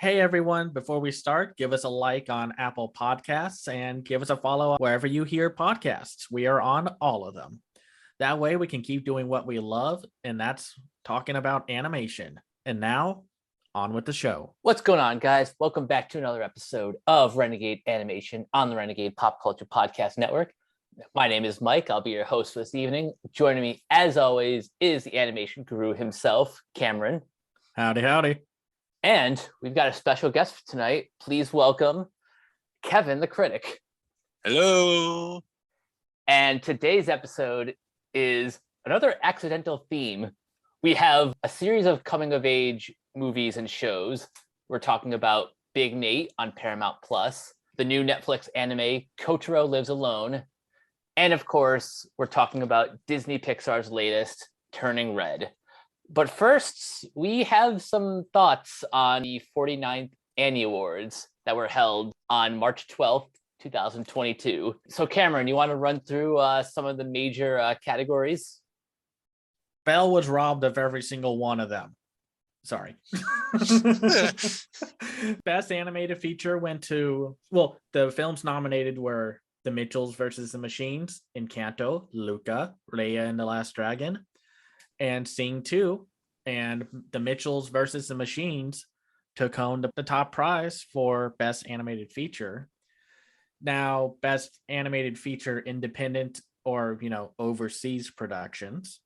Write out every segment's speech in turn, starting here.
Hey everyone, before we start, give us a like on Apple Podcasts and give us a follow wherever you hear podcasts. We are on all of them. That way we can keep doing what we love, and that's talking about animation. And now, on with the show. What's going on, guys? Welcome back to another episode of Renegade Animation on the Renegade Pop Culture Podcast Network. My name is Mike. I'll be your host for this evening. Joining me, as always, is the animation guru himself, Cameron. Howdy, howdy. And we've got a special guest for tonight. Please welcome Kevin the Critic. Hello. And today's episode is another accidental theme. We have a series of coming-of-age movies and shows. We're talking about Big Nate on Paramount Plus, the new Netflix anime Kotaro Lives Alone, and of course, we're talking about Disney Pixar's latest, Turning Red. But first, we have some thoughts on the 49th Annie Awards that were held on March 12th, 2022. So Cameron, you want to run through some of the major categories? Belle was robbed of every single one of them. Sorry. Best animated feature went to, the films nominated were The Mitchells versus the Machines, Encanto, Luca, Raya and the Last Dragon, and Sing 2, and The Mitchells versus the Machines took home the top prize for Best Animated Feature. Now, Best Animated Feature independent or, overseas productions.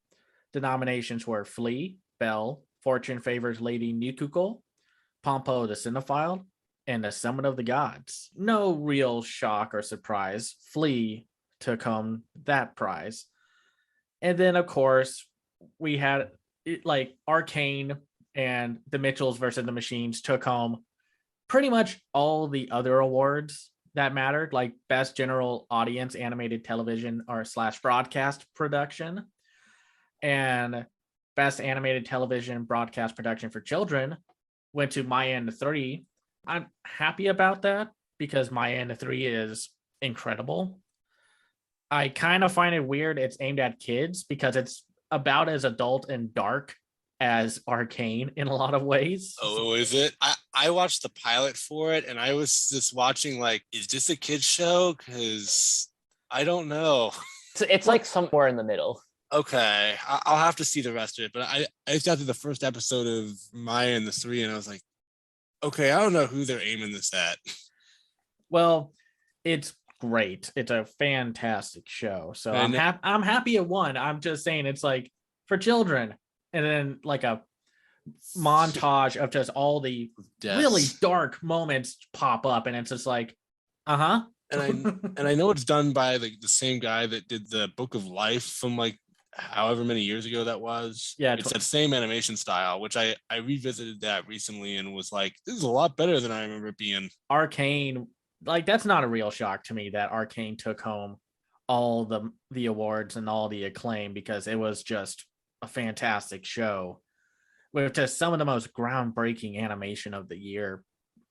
The nominations were Flea, Belle, Fortune Favors Lady Nikuko, Pompo the Cinephile, and The Summit of the Gods. No real shock or surprise. Flea took home that prize. And then, of course, we had Arcane and The Mitchells versus the Machines took home pretty much all the other awards that mattered, like Best General Audience Animated Television or / Broadcast Production, and Best Animated Television Broadcast Production for Children went to My End 3. I'm happy about that because My End 3 is incredible. I kind of find it weird it's aimed at kids because it's about as adult and dark as Arcane in a lot of ways. Oh, is it? I watched the pilot for it and I was just watching is this a kid's show? Because I don't know. It's like somewhere in the middle. Okay, I'll have to see the rest of it. But I just got through the first episode of Maya and the 3 and I was like, okay, I don't know who they're aiming this at. Well, it's great. It's a fantastic show. So I'm happy it won. I'm just saying it's for children. And then a montage of just all the really dark moments pop up. And it's just uh-huh. And I know it's done by the same guy that did the Book of Life from however many years ago that was. Yeah, it's that same animation style, which I revisited that recently and was like, this is a lot better than I remember it being. Arcane, that's not a real shock to me that Arcane took home all the awards and all the acclaim because it was just a fantastic show with just some of the most groundbreaking animation of the year.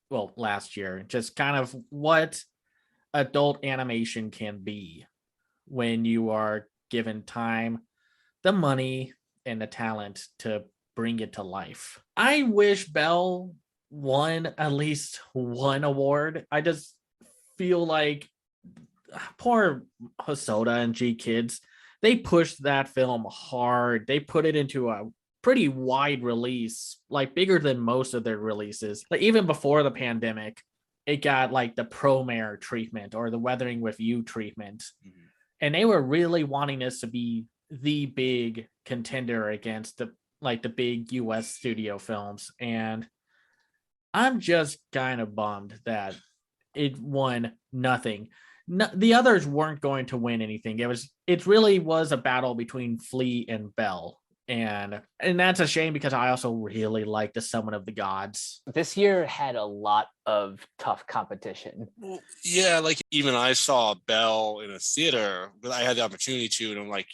Well, last year, just kind of what adult animation can be when you are given time, the money, and the talent to bring it to life. I wish Belle won at least one award. I just feel like poor Hosoda and G Kids, they pushed that film hard. They put it into a pretty wide release, bigger than most of their releases. Even before the pandemic, it got the Promare treatment or the Weathering with You treatment. Mm-hmm. And they were really wanting this to be the big contender against the big US studio films. And I'm just kind of bummed that it won nothing. No, the others weren't going to win anything. It really was a battle between Flea and Belle. And that's a shame because I also really like The Summit of the Gods. This year had a lot of tough competition. Well, yeah, even I saw Belle in a theater, but I had the opportunity to, and I'm like,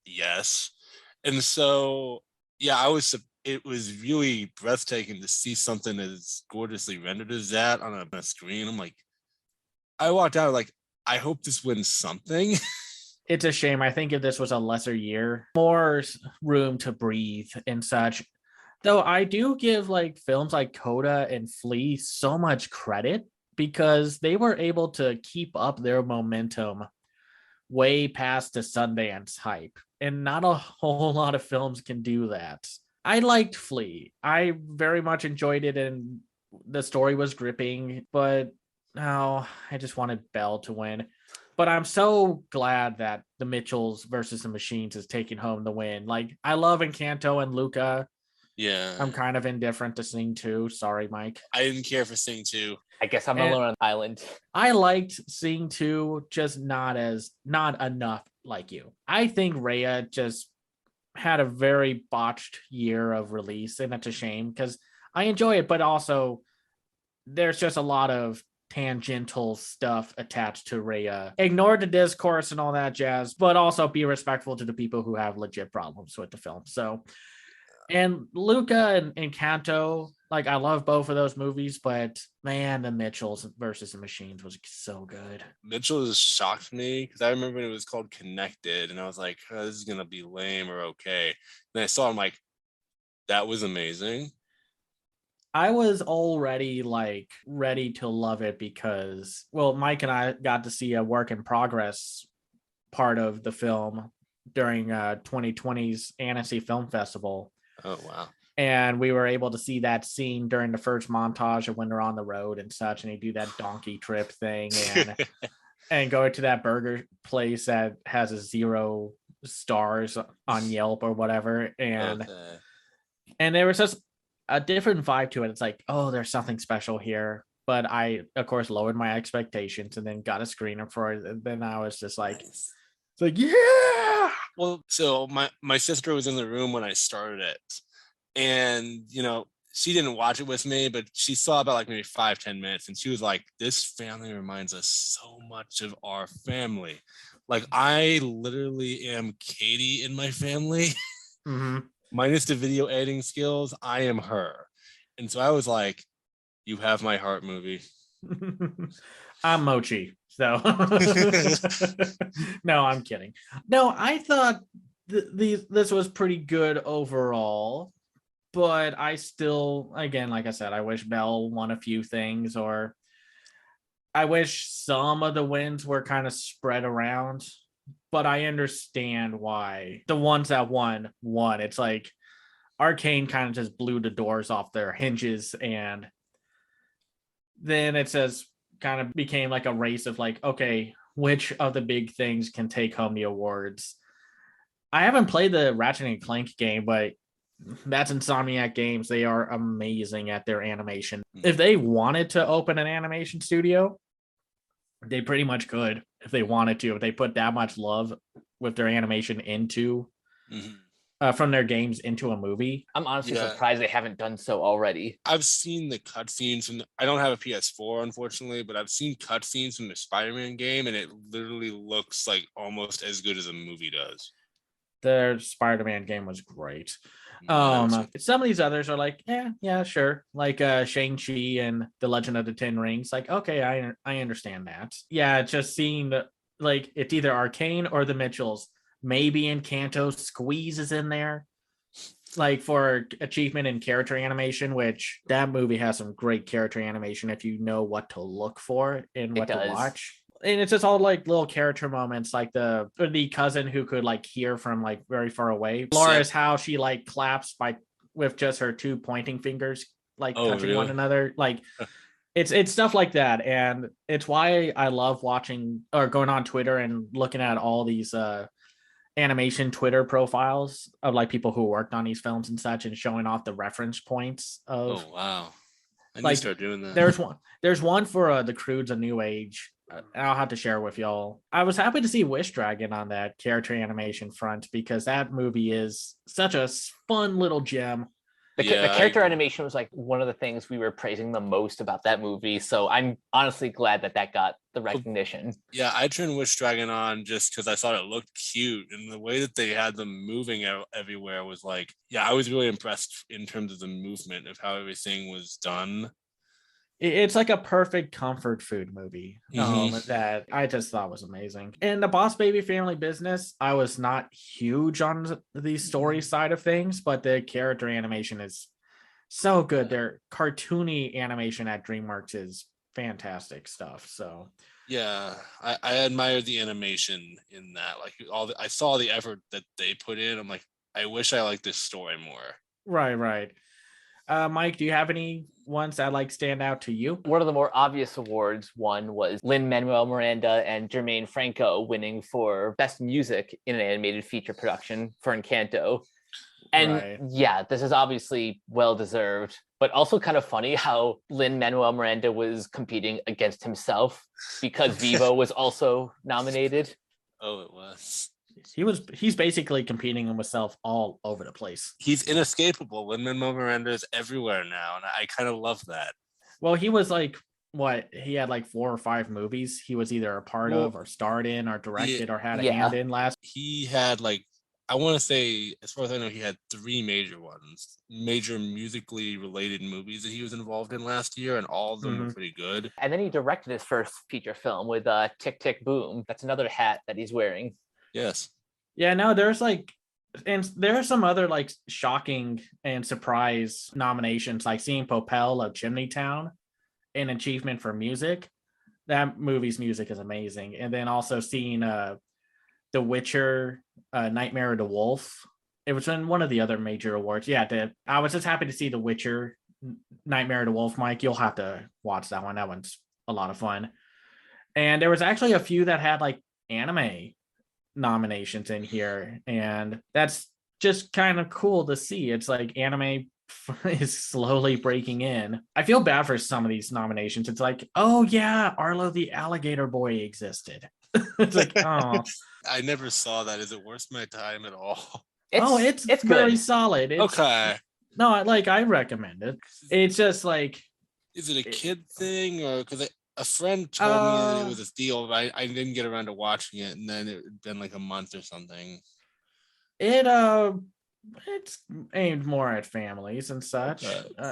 yes. And so, yeah, it was really breathtaking to see something as gorgeously rendered as that on a screen. I'm like, I walked out I hope this wins something. It's a shame. I think if this was a lesser year, more room to breathe and such, Though I do give like films like Coda and Flea so much credit because they were able to keep up their momentum way past the Sundance hype. And not a whole lot of films can do that. I liked Flea. I very much enjoyed it and the story was gripping, but no, I just wanted Belle to win. But I'm so glad that the Mitchells versus the Machines is taking home the win. Like, I love Encanto and Luca. Yeah. I'm kind of indifferent to Sing 2. Sorry, Mike. I didn't care for Sing 2. I guess I'm alone on the island. I liked Sing 2, just not enough like you. I think Raya just had a very botched year of release, and it's a shame because I enjoy it, but also there's just a lot of tangential stuff attached to Raya. Ignore the discourse and all that jazz, but also be respectful to the people who have legit problems with the film. So, and Luca and Encanto, like, I love both of those movies, but man, the Mitchells versus the Machines was so good. Mitchell just shocked me because I remember when it was called Connected, and I was like, oh, this is gonna be lame or okay. Then I saw, I'm like, that was amazing. I was already like ready to love it because, well, Mike and I got to see a work in progress part of the film during 2020's Annecy Film Festival. Oh, wow. And we were able to see that scene during the first montage of when they're on the road and such, and they do that donkey trip thing and go to that burger place that has a 0 stars on Yelp or whatever. And there was just a different vibe to it. It's like, oh, there's something special here. But I, of course, lowered my expectations and then got a screener for it. And then I was just like, Nice. It's like, yeah. Well, so my sister was in the room when I started it. And, she didn't watch it with me, but she saw about like maybe 5-10 minutes. And she was like, this family reminds us so much of our family. Like, I literally am Katie in my family. Mm-hmm. Minus the video editing skills, I am her. And so I was like, you have my heart, movie. I'm Mochi. So no, I'm kidding. No, I thought this was pretty good overall, but I still, again, like I said, I wish Belle won a few things, or I wish some of the wins were kind of spread around. But I understand why the ones that won. It's like Arcane kind of just blew the doors off their hinges, and then it says kind of became like a race of like, okay, which of the big things can take home the awards? I haven't played the Ratchet and Clank game, but that's Insomniac Games. They are amazing at their animation. If they wanted to open an animation studio, they pretty much could if they wanted to. If they put that much love with their animation into from their games into a movie. I'm honestly surprised they haven't done so already. I've seen the cutscenes, and I don't have a PS4, unfortunately, but I've seen cutscenes from the Spider-Man game, and it literally looks like almost as good as a movie does. Their Spider-Man game was great. Some of these others are like, yeah, sure. Like Shang-Chi and The Legend of the Ten Rings. Like, okay, I understand that. Yeah, just seeing like it's either Arcane or the Mitchells. Maybe Encanto squeezes in there, like for achievement in character animation, which that movie has some great character animation if you know what to look for and what to watch. And it's just all like little character moments, like the cousin who could like hear from like very far away. Laura's how she like claps with just her 2 pointing fingers, like touching one another. Like it's stuff like that. And it's why I love watching or going on Twitter and looking at all these animation Twitter profiles of like people who worked on these films and such, and showing off the reference points of. Oh wow! I need like, to start doing that. There's one for The Croods: A New Age. I'll have to share with y'all. I was happy to see Wish Dragon on that character animation front because that movie is such a fun little gem. The character animation was like one of the things we were praising the most about that movie. So I'm honestly glad that got the recognition. Yeah, I turned Wish Dragon on just because I thought it looked cute, and the way that they had them moving everywhere was like, I was really impressed in terms of the movement of how everything was done. It's like a perfect comfort food movie that I just thought was amazing. And the Boss Baby Family Business, I was not huge on the story side of things, but the character animation is So good. Their cartoony animation at DreamWorks is fantastic stuff. So Yeah, I admire the animation in that. Like I saw the effort that they put in. I'm like, I wish I liked this story more. right. Mike, do you have any ones that like stand out to you? One of the more obvious awards won was Lin-Manuel Miranda and Jermaine Franco winning for Best Music in an Animated Feature Production for Encanto. And Right. yeah, this is obviously well-deserved, but also kind of funny how Lin-Manuel Miranda was competing against himself because Vivo was also nominated. Oh, it was. He's basically competing with himself all over the place. He's inescapable. Lin-Manuel Miranda is everywhere now, and I kind of love that. Well, he was like what he had like 4 or 5 movies he was either a part of or starred in or directed or had a hand in last. He had like, I want to say, as far as I know, he had 3 major musically related movies that he was involved in last year, and all of them were pretty good. And then he directed his first feature film with Tick Tick Boom. That's another hat that he's wearing. Yes. Yeah, no, there's like, and there are some other like shocking and surprise nominations, like seeing Popel of Chimney Town, an achievement for music. That movie's music is amazing. And then also seeing The Witcher, Nightmare of the Wolf. It was in one of the other major awards. Yeah, I was just happy to see The Witcher, Nightmare of the Wolf. Mike, you'll have to watch that one. That one's a lot of fun. And there was actually a few that had like anime nominations in here, and that's just kind of cool to see. It's like anime is slowly breaking in. I feel bad for some of these nominations. It's like, oh yeah, Arlo the Alligator Boy existed. It's like, oh, I never saw that. Is it worth my time at all? It's very good. Solid. Okay. No, I recommend it. It's just like, is it a kid thing, or because a friend told me that it was a deal, but I didn't get around to watching it, and then it had been like a month or something. It's aimed more at families and such.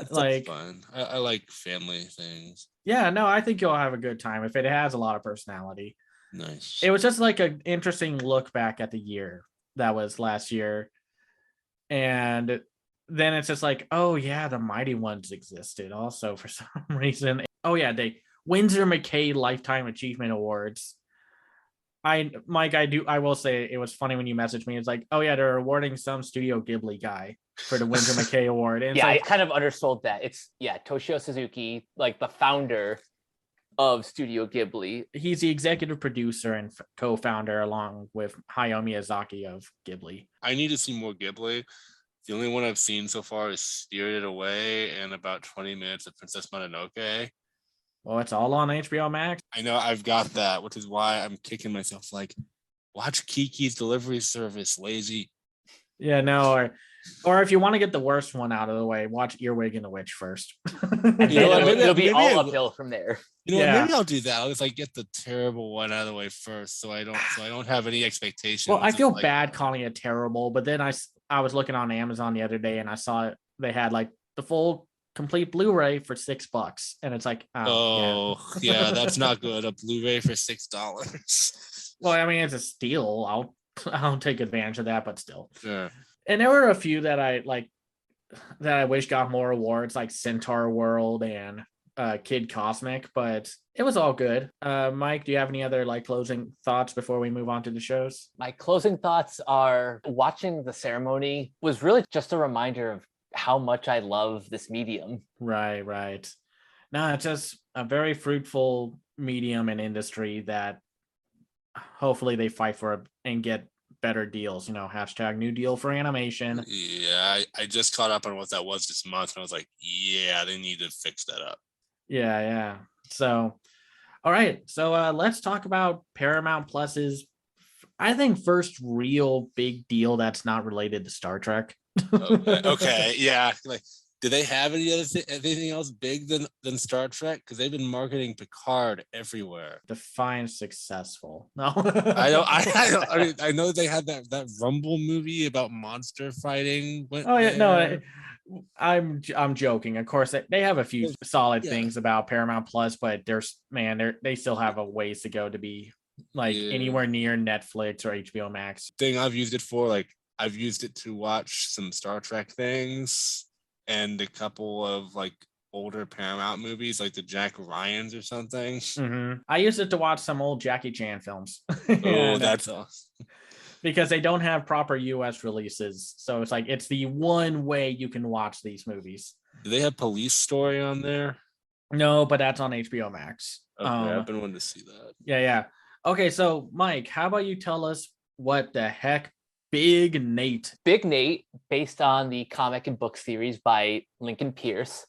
Like fun. I like family things. Yeah, no, I think you'll have a good time if it has a lot of personality. Nice. It was just like an interesting look back at the year that was last year, and then it's just like, oh yeah, the Mighty Ones existed also for some reason. Oh yeah, they Winsor McKay Lifetime Achievement Awards. I will say it was funny when you messaged me. It's like, oh yeah, they're awarding some Studio Ghibli guy for the Winsor McKay Award. And yeah, like, I kind of undersold that. It's Toshio Suzuki, like the founder of Studio Ghibli. He's the executive producer and co-founder along with Hayao Miyazaki of Ghibli. I need to see more Ghibli. The only one I've seen so far is Spirited Away and about 20 minutes of Princess Mononoke. Well, it's all on HBO Max. I know I've got that, which is why I'm kicking myself. Like, watch Kiki's Delivery Service, lazy. Yeah, no, or if you want to get the worst one out of the way, watch Earwig and the Witch first. It'll be all uphill from there. You know, maybe I'll do that. I'll just like get the terrible one out of the way first, so I don't have any expectations. Well, I feel bad calling it terrible, but then I was looking on Amazon the other day and I saw it. They had like the full complete Blu-ray for $6, and it's like, yeah, that's not good. A Blu-ray for $6. Well, I mean, it's a steal. I'll take advantage of that, but still. Sure. And there were a few that I wish got more awards, like Centaur World and Kid Cosmic, but it was all good. Mike, do you have any other like closing thoughts before we move on to the shows? My closing thoughts are watching the ceremony was really just a reminder of how much I love this medium. Right. No, it's just a very fruitful medium and industry that hopefully they fight for and get better deals. Hashtag new deal for animation. Yeah, I just caught up on what that was this month, and I was like, yeah, they need to fix that up. Yeah. So, all right. So let's talk about Paramount Plus's, I think, first real big deal that's not related to Star Trek. Okay. Yeah. Like, do they have anything else big than Star Trek? Because they've been marketing Picard everywhere. Define successful. No, I know they had that Rumble movie about monster fighting. No, I'm joking. Of course, they have a few solid things about Paramount Plus, but they still have a ways to go to be like anywhere near Netflix or HBO Max. Thing I've used it for, like, I've used it to watch some Star Trek things. and a couple of like older Paramount movies, like the Jack Ryans or something. I used it to watch some old Jackie Chan films. Oh, that's awesome. Because they don't have proper US releases. So it's like it's the one way you can watch these movies. Do they have Police Story on there? No, but that's on HBO Max. Okay, I've been wanting to see that. Yeah. Okay, so Mike, how about you tell us what the heck Big Nate? Big Nate, based on the comic and book series by Lincoln Pierce,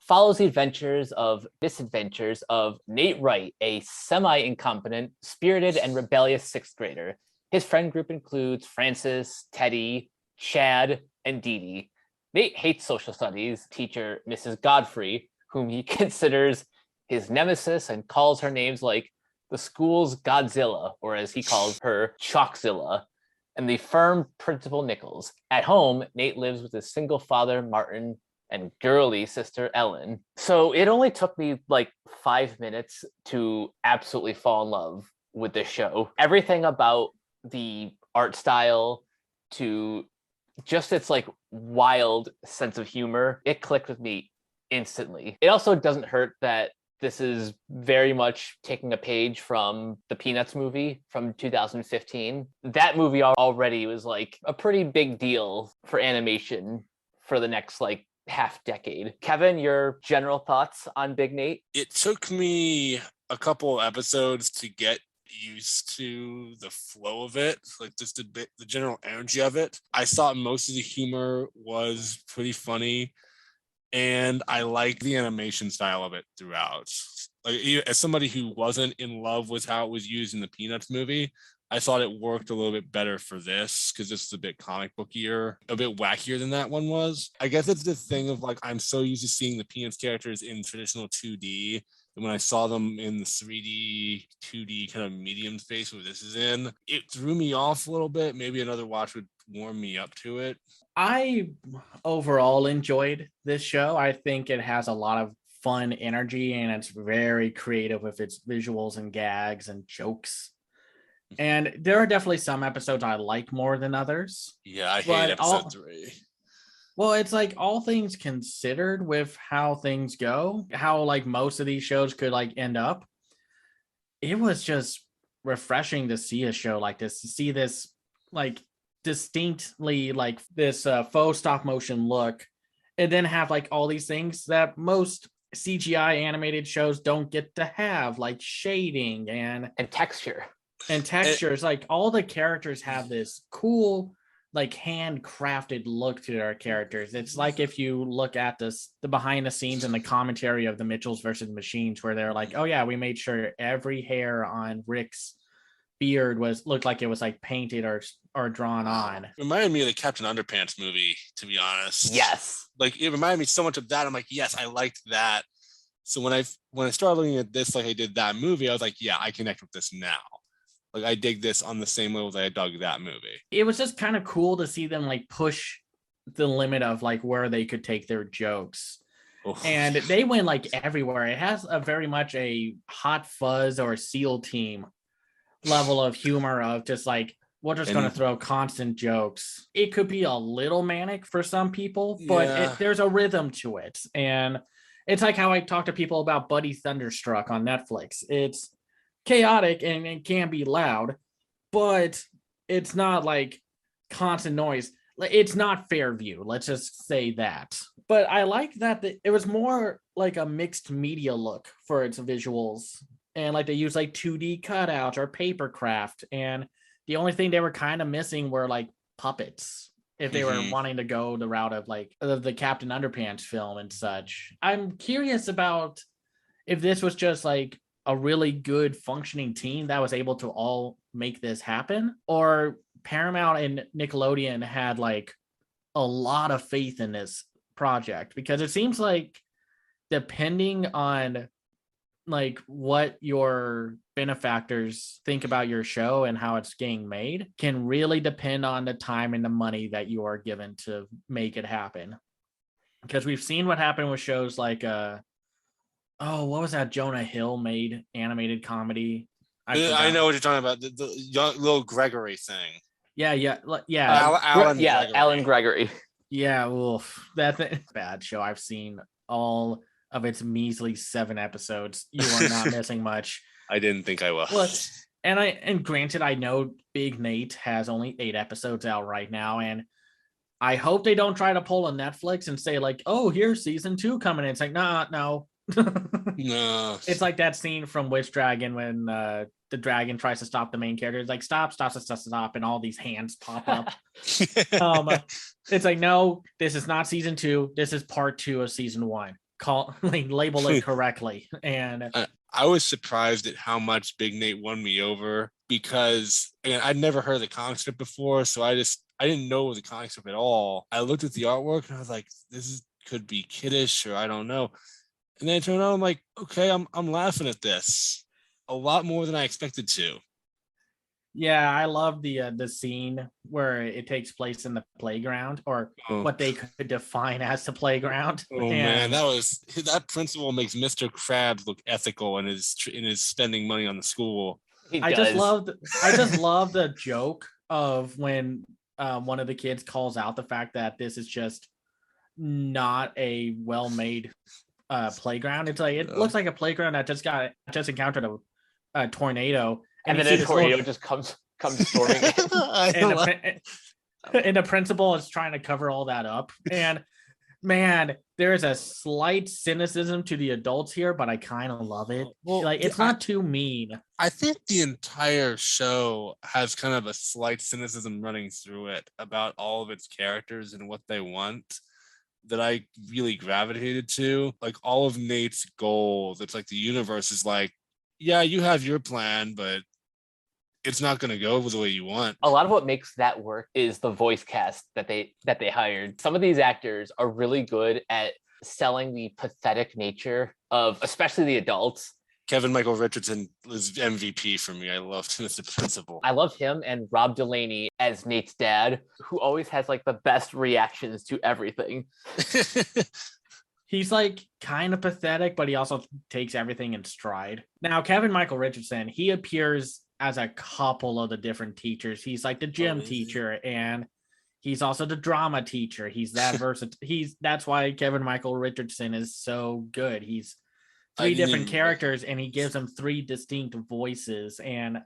follows the misadventures of Nate Wright, a semi-incompetent, spirited, and rebellious sixth grader. His friend group includes Francis, Teddy, Chad, and Dee Dee. Nate hates social studies teacher Mrs. Godfrey, whom he considers his nemesis and calls her names like the school's Godzilla, or as he calls her, Chalkzilla, and the firm principal Nichols. At home, Nate lives with his single father, Martin, and girly sister, Ellen. So it only took me like 5 minutes to absolutely fall in love with this show. Everything about the art style to just its like wild sense of humor, it clicked with me instantly. It also doesn't hurt that this is very much taking a page from the Peanuts movie from 2015. That movie already was like a pretty big deal for animation for the next like half decade. Kevin, your general thoughts on Big Nate? It took me a couple episodes to get used to the flow of it, like just the general energy of it. I thought most of the humor was pretty funny, and I like the animation style of it throughout. Like, as somebody who wasn't in love with how it was used in the Peanuts movie, I thought it worked a little bit better for this because this is a bit comic bookier, a bit wackier than that one was. I guess it's the thing of like, I'm so used to seeing the Peanuts characters in traditional 2D. And when I saw them in the 3D, 2D kind of medium space where this is in, it threw me off a little bit. Maybe another watch would warm me up to it. I overall enjoyed this show. I think it has a lot of fun energy and it's very creative with its visuals and gags and jokes. And there are definitely some episodes I like more than others. Yeah, I hate episode 3. Well, it's like all things considered with how things go, how like most of these shows could like end up. It was just refreshing to see a show like this, to see this like distinctly like this faux stop motion look, and then have like all these things that most CGI animated shows don't get to have, like shading and texture. And textures. Like all the characters have this cool like handcrafted look to their characters. It's like if you look at the behind the scenes and the commentary of the Mitchells versus Machines, where they're like, oh yeah, we made sure every hair on Rick's beard looked like it was like painted or drawn on. It reminded me of the Captain Underpants movie, to be honest. Yes. Like it reminded me so much of that. I'm like, yes, I liked that. So when I started looking at this like I did that movie, I was like, yeah, I connect with this now. Like I dig this on the same level that I dug that movie. It was just kind of cool to see them like push the limit of like where they could take their jokes. Oof. And they went like everywhere. It has a very much a Hot Fuzz or SEAL Team level of humor of just like, we're just going to throw constant jokes. It could be a little manic for some people, but there's a rhythm to it. And it's like how I talk to people about Buddy Thunderstruck on Netflix. It's chaotic and it can be loud, but it's not like constant noise. It's not Fairview, let's just say that. But I like that it was more like a mixed media look for its visuals, and like they use like 2D cutouts or paper craft, and the only thing they were kind of missing were like puppets if they were wanting to go the route of like the Captain Underpants film and such. I'm curious about if this was just like a really good functioning team that was able to all make this happen, or Paramount and Nickelodeon had like a lot of faith in this project, because it seems like depending on like what your benefactors think about your show and how it's getting made can really depend on the time and the money that you are given to make it happen. Because we've seen what happened with shows like what was that Jonah Hill made animated comedy? I know what you're talking about. The young, little Gregory thing. Yeah. Alan Gregory. Alan Gregory. Yeah, oof. That's a bad show. I've seen all of its measly 7 episodes. You are not missing much. I didn't think I Well, was. and granted, I know Big Nate has only 8 episodes out right now, and I hope they don't try to pull a Netflix and say like, "Oh, here's season 2 coming in." It's like, nah, no. No. It's like that scene from Witch Dragon when the dragon tries to stop the main character. It's like, stop, stop, stop, stop, stop, and all these hands pop up. It's like, no, this is not season 2. This is part 2 of season 1. Label it correctly. And I was surprised at how much Big Nate won me over because again, I'd never heard the comic strip before, so I didn't know the comic strip at all. I looked at the artwork and I was like, could be kiddish or I don't know. And then it turned out I'm like, okay, I'm laughing at this a lot more than I expected to. yeah, I love the scene where it takes place in the playground, or what they could define as the playground. Oh man, that principal makes Mr. Krabs look ethical in his spending money on the school. I just love the joke of when one of the kids calls out the fact that this is just not a well-made playground. It's like it looks like a playground that just encountered a tornado, and then a tornado just comes storming in. And the principal is trying to cover all that up. And man, there is a slight cynicism to the adults here, but I kind of love it. Well, it's not too mean. I think the entire show has kind of a slight cynicism running through it about all of its characters and what they want that I really gravitated to. Like all of Nate's goals, it's like the universe is like, yeah, you have your plan, but it's not going to go the way you want. A lot of what makes that work is the voice cast that they hired. Some of these actors are really good at selling the pathetic nature of, especially the adults. Kevin Michael Richardson was MVP for me. I loved him as the principal. I love him and Rob Delaney as Nate's dad, who always has like the best reactions to everything. He's like kind of pathetic, but he also takes everything in stride. Now, Kevin Michael Richardson, he appears as a couple of the different teachers. He's like the gym teacher, and he's also the drama teacher. He's that versatile. That's why Kevin Michael Richardson is so good. He's 3 different characters, and he gives them 3 distinct voices. And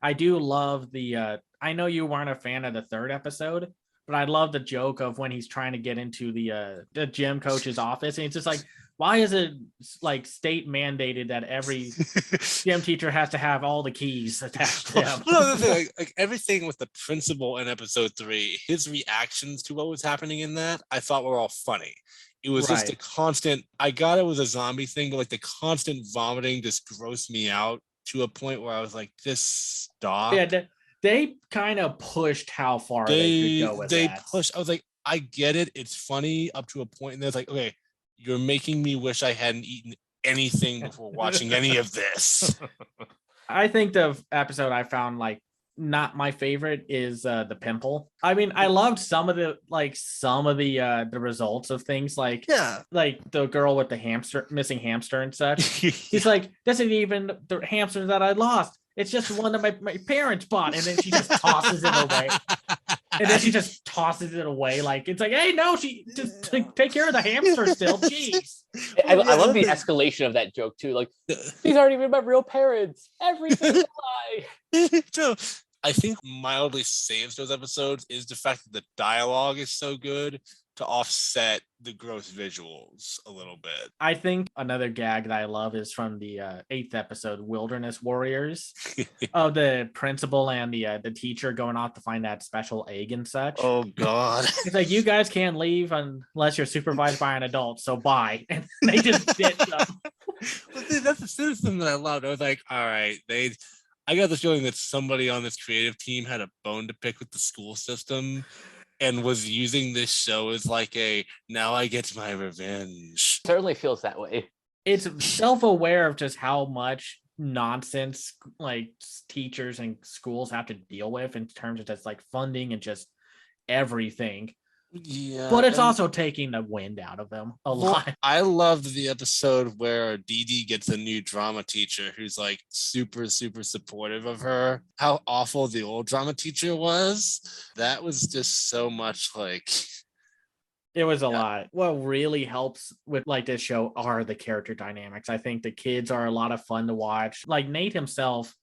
I do love I know you weren't a fan of the 3rd episode, but I love the joke of when he's trying to get into the gym coach's office, and it's just like, why is it like state mandated that every gym teacher has to have all the keys attached to him? No, like everything with the principal in episode 3, his reactions to what was happening in that, I thought were all funny. It was just a constant, I got it was a zombie thing, but like the constant vomiting just grossed me out to a point where I was like, this stop. Yeah, they kind of pushed how far they could go with that. I was like, I get it. It's funny up to a point. And then it's like, okay, you're making me wish I hadn't eaten anything before watching any of this. I think the episode I found like not my favorite is the pimple. I mean, I loved some of the results of things, like the girl with the missing hamster and such. He's like, this isn't even the hamster that I lost. It's just one that my parents bought. And then she just tosses it away. Like, it's like, hey, no, she just take care of the hamster still. Jeez. I love the escalation of that joke too. Like, these aren't even my real parents. Everything's a lie. So I think mildly saves those episodes is the fact that the dialogue is so good to offset the gross visuals a little bit. I think another gag that I love is from the 8th episode, Wilderness Warriors, of the principal and the teacher going off to find that special egg and such. Oh God. It's like, you guys can't leave unless you're supervised by an adult, so bye. And they just ditch them. That's the cynicism that I loved. I was like, all right, I got the feeling that somebody on this creative team had a bone to pick with the school system and was using this show as like now I get my revenge. Certainly feels that way. It's self-aware of just how much nonsense like teachers and schools have to deal with in terms of just like funding and just everything. Yeah, but it's also taking the wind out of them a lot. I loved the episode where Dee Dee gets a new drama teacher who's like super, super supportive of her. How awful the old drama teacher was. That was just so much like, It was a Yeah. lot. What really helps with like this show are the character dynamics. I think the kids are a lot of fun to watch. Like Nate himself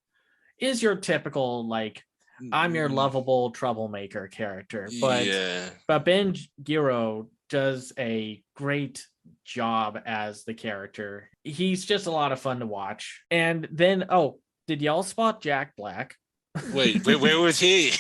is your typical like I'm your lovable troublemaker character, Yeah. but Ben Giro does a great job as the character. He's just a lot of fun to watch. And then did y'all spot Jack Black? Wait, where was he?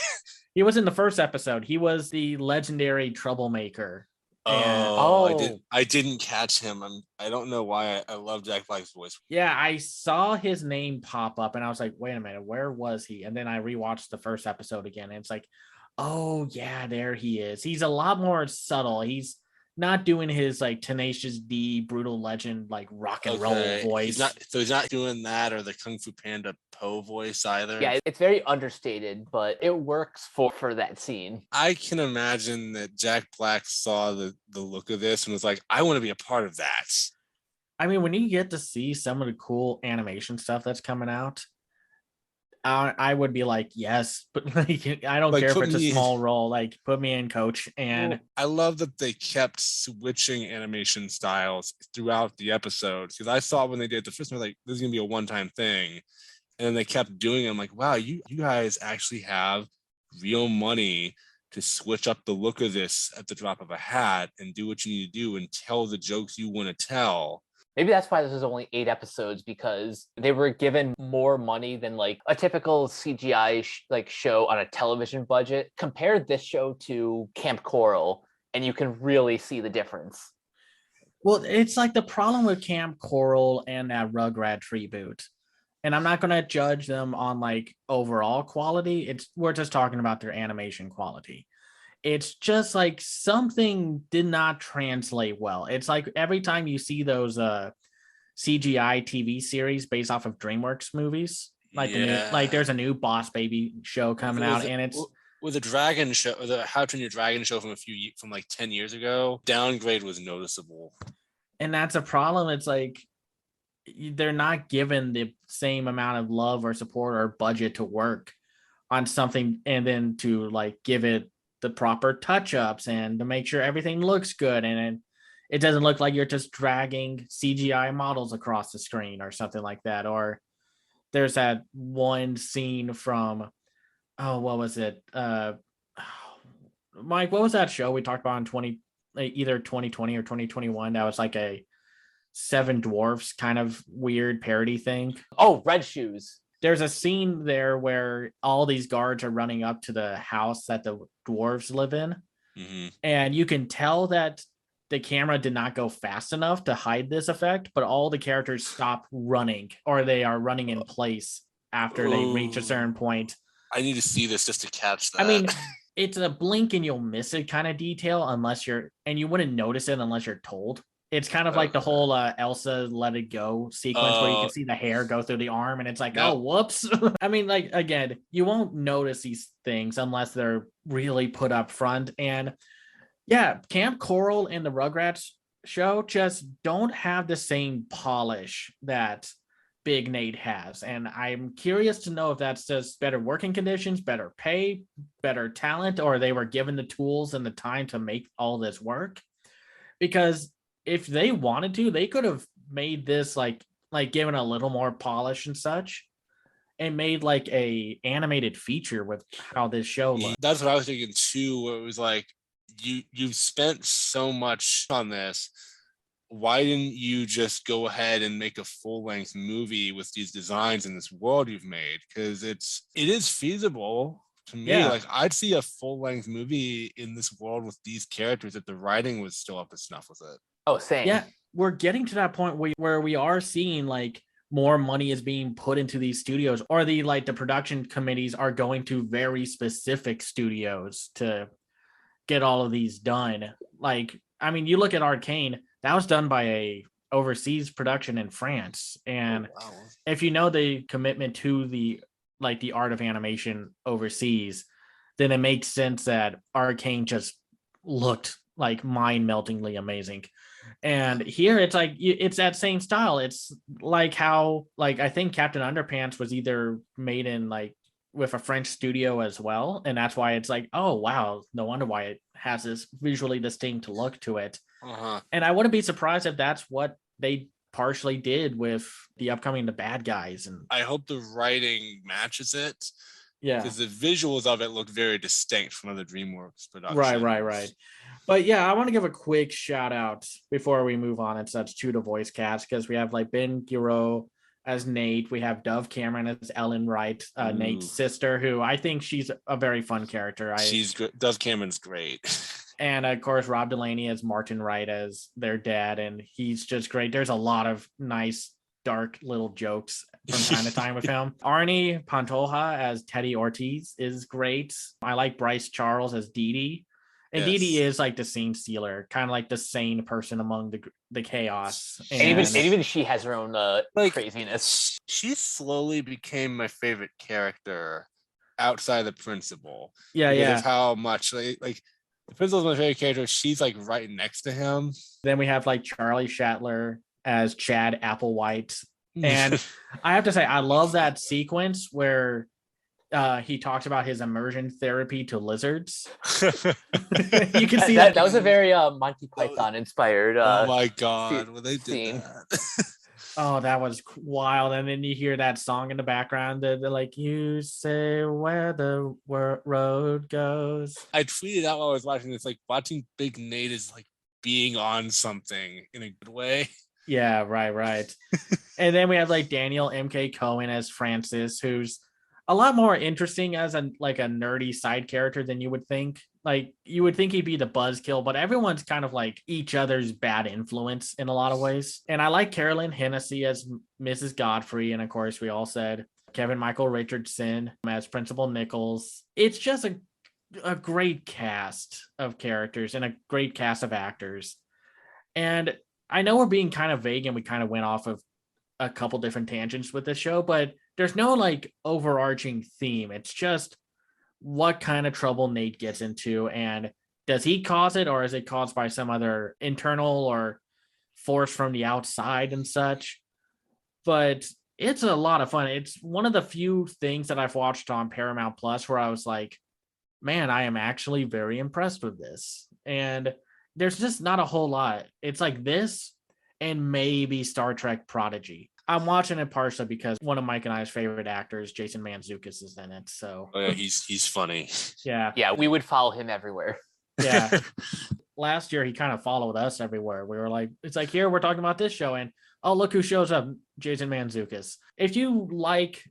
He was in the first episode. He was the legendary troublemaker. And Oh. I didn't catch him. I don't know why I love Jack Black's voice. yeah, I saw his name pop up and I was like, wait a minute, where was he? And then I rewatched the first episode again. And it's like, oh yeah, there he is. He's a lot more subtle. He's not doing his like Tenacious D brutal legend like rock and roll voice. He's not doing that or the Kung Fu Panda Po voice either. Yeah, it's very understated, but it works for that scene. I can imagine that Jack Black saw the look of this and was like, I want to be a part of that. I mean, when you get to see some of the cool animation stuff that's coming out, I would be like, yes, but like I don't Like, care if put it's a me in. small role. Like, put me in, coach. And I love that they kept switching animation styles throughout the episodes, because I saw when they did the first one, like, this is gonna be a one-time thing, and then they kept doing it. I'm like, wow, you guys actually have real money to switch up the look of this at the drop of a hat and do what you need to do and tell the jokes you want to tell. Maybe that's why this is only 8 episodes, because they were given more money than like a typical CGI show on a television budget. Compare this show to Camp Coral and you can really see the difference. well, it's like the problem with Camp Coral and that Rugrats reboot. And I'm not going to judge them on like overall quality. We're just talking about their animation quality. It's just like something did not translate well. It's like every time you see those CGI TV series based off of DreamWorks movies, like there's a new Boss Baby show coming out, and it's with the Dragon show, the How to Train Your Dragon show from like 10 years ago. Downgrade was noticeable, and that's a problem. It's like they're not given the same amount of love or support or budget to work on something, and then to like give it the proper touch-ups and to make sure everything looks good and it doesn't look like you're just dragging CGI models across the screen or something like that. Or there's that one scene from what was it? Mike, what was that show we talked about in either 2020 or 2021 that was like a Seven Dwarfs kind of weird parody thing? Oh, Red Shoes. There's a scene there where all these guards are running up to the house that the dwarves live in. Mm-hmm. And you can tell that the camera did not go fast enough to hide this effect, but all the characters stop running or they are running in place after they reach a certain point. I need to see this just to catch that. I mean, it's a blink and you'll miss it kind of detail and you wouldn't notice it unless you're told. It's kind of like the whole Elsa Let It Go sequence where you can see the hair go through the arm and it's like, oh, whoops. I mean, like, again, you won't notice these things unless they're really put up front. And yeah, Camp Coral and the Rugrats show just don't have the same polish that Big Nate has. And I'm curious to know if that's just better working conditions, better pay, better talent, or they were given the tools and the time to make all this work. Because if they wanted to, they could have made this like given a little more polish and such and made like a animated feature with how this show looks. That's what I was thinking too, where it was like, you've spent so much on this. Why didn't you just go ahead and make a full-length movie with these designs in this world you've made? Because it is feasible to me. Yeah. Like, I'd see a full-length movie in this world with these characters if the writing was still up to snuff with it. Oh, same. Yeah, we're getting to that point where we are seeing like more money is being put into these studios, or the production committees are going to very specific studios to get all of these done. Like, I mean, you look at Arcane, that was done by a overseas production in France. And if you know the commitment to the art of animation overseas, then it makes sense that Arcane just looked like mind-meltingly amazing. And here it's like it's that same style. It's like how I think Captain Underpants was either made in like with a French studio as well. And that's why it's like, oh, wow, no wonder why it has this visually distinct look to it. Uh-huh. And I wouldn't be surprised if that's what they partially did with the upcoming The Bad Guys. And I hope the writing matches it. yeah, Because the visuals of it look very distinct from other DreamWorks productions. right. But yeah, I want to give a quick shout out before we move on and such to the voice cast, because we have like Ben Giro as Nate. We have Dove Cameron as Ellen Wright, Nate's sister, who I think she's a very fun character. She's good. Dove Cameron's great. And of course, Rob Delaney as Martin Wright as their dad. And he's just great. There's a lot of nice, dark little jokes from time to time with him. Arnie Pantoja as Teddy Ortiz is great. I like Bryce Charles as Dee Dee. And Dee Dee is like the scene stealer, kind of like the sane person among the chaos. And even she has her own craziness. She slowly became my favorite character outside the principal. Yeah, because of how much like the principal's my favorite character. She's like right next to him. Then we have like Charlie Shatler as Chad Applewhite. And I have to say, I love that sequence where he talks about his immersion therapy to lizards. You can see that was a very Monty Python inspired. Oh my god, when they did that. Oh, that was wild. And then you hear that song in the background. They're like, you say where the road goes. I tweeted out while I was watching this, like watching Big Nate is like being on something in a good way. Yeah, right. And then we have like Daniel M.K. Cohen as Francis, who's a lot more interesting as a nerdy side character than you would think. Like, you would think he'd be the buzzkill, but everyone's kind of like each other's bad influence in a lot of ways. And I like Carolyn Hennessy as Mrs. Godfrey. And of course, we all said Kevin Michael Richardson as Principal Nichols. It's just a great cast of characters and a great cast of actors. And I know we're being kind of vague and we kind of went off of a couple different tangents with this show, but there's no like overarching theme. It's just what kind of trouble Nate gets into, and does he cause it, or is it caused by some other internal or force from the outside and such? But it's a lot of fun. It's one of the few things that I've watched on Paramount Plus where I was like, man, I am actually very impressed with this. And there's just not a whole lot. It's like this and maybe Star Trek Prodigy. I'm watching it partially because one of Mike and I's favorite actors, Jason Mantzoukas, is in it. So yeah, he's funny. Yeah, we would follow him everywhere. Yeah. Last year he kind of followed us everywhere. We were like, it's like, here we're talking about this show, and oh, look who shows up, Jason Mantzoukas. If you like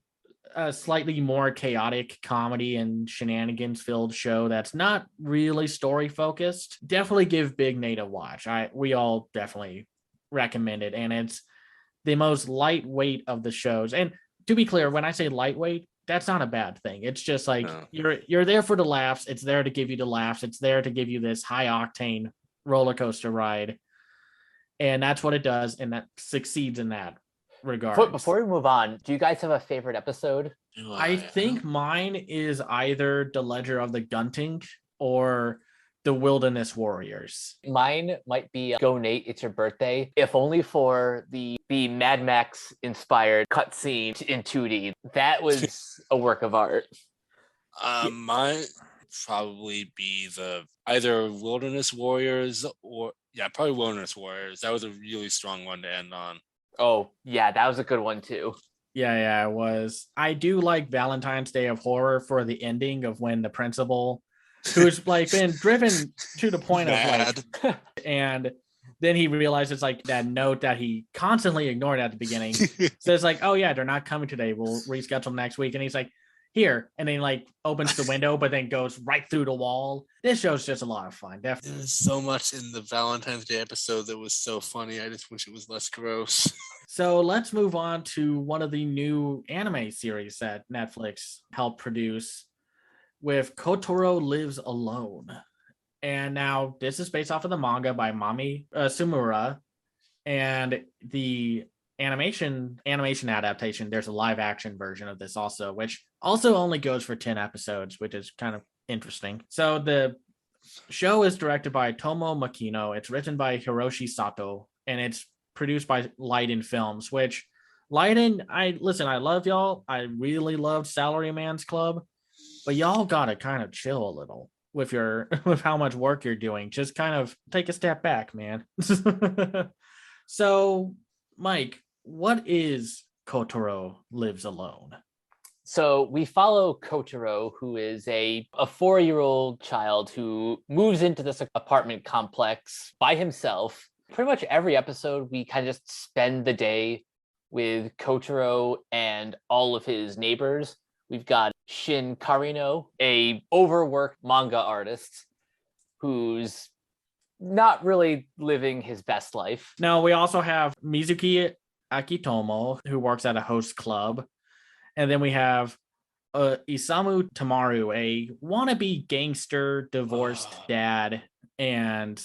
a slightly more chaotic comedy and shenanigans filled show that's not really story focused, definitely give Big Nate a watch. We all definitely recommend it, and it's the most lightweight of the shows. And to be clear, when I say lightweight, that's not a bad thing. It's just like you're there for the laughs. It's there to give you the laughs. It's there to give you this high octane roller coaster ride. And that's what it does, and that succeeds in that regard. Before we move on, do you guys have a favorite episode? I think mine is either The Ledger of the Gunting or The Wilderness Warriors. Mine might be Go Nate, It's Your Birthday, if only for the Mad Max inspired cutscene in 2D. That was a work of art. Mine probably be either Wilderness Warriors or probably Wilderness Warriors. That was a really strong one to end on. Oh yeah, that was a good one too. Yeah, it was. I do like Valentine's Day of Horror for the ending of when the principal, who's like been driven to the point of like, and then he realizes like that note that he constantly ignored at the beginning. So it's like, oh yeah, they're not coming today. We'll reschedule next week. And he's like, here. And then like opens the window, but then goes right through the wall. This show's just a lot of fun. Definitely. There's so much in the Valentine's Day episode that was so funny. I just wish it was less gross. So let's move on to one of the new anime series that Netflix helped produce with Kotaro Lives Alone. And now this is based off of the manga by Mami Sumura. And the animation adaptation, there's a live action version of this also, which also only goes for 10 episodes, which is kind of interesting. So the show is directed by Tomo Makino. It's written by Hiroshi Sato, and it's produced by Light in Films, which Leiden, I love y'all. I really loved Salaryman's Club, but y'all gotta kind of chill a little with your with how much work you're doing. Just kind of take a step back, man. So, Mike, what is Kotaro Lives Alone? So we follow Kotaro, who is a 4-year-old child who moves into this apartment complex by himself. Pretty much every episode, we kind of just spend the day with Kotaro and all of his neighbors. We've got Shin Karino, a overworked manga artist who's not really living his best life. Now, we also have Mizuki Akitomo, who works at a host club. And then we have Isamu Tamaru, a wannabe gangster, divorced dad. And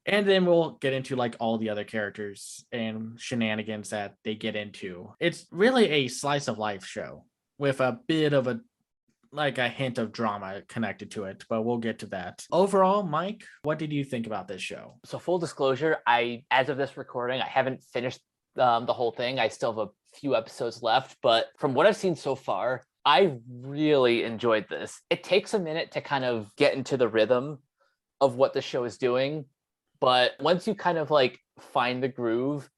then we'll get into like all the other characters and shenanigans that they get into. It's really a slice of life show with a bit of a hint of drama connected to it, but we'll get to that. Overall, Mike, what did you think about this show? So full disclosure, as of this recording, I haven't finished the whole thing. I still have a few episodes left, but from what I've seen so far, I really enjoyed this. It takes a minute to kind of get into the rhythm of what the show is doing, but once you kind of like find the groove,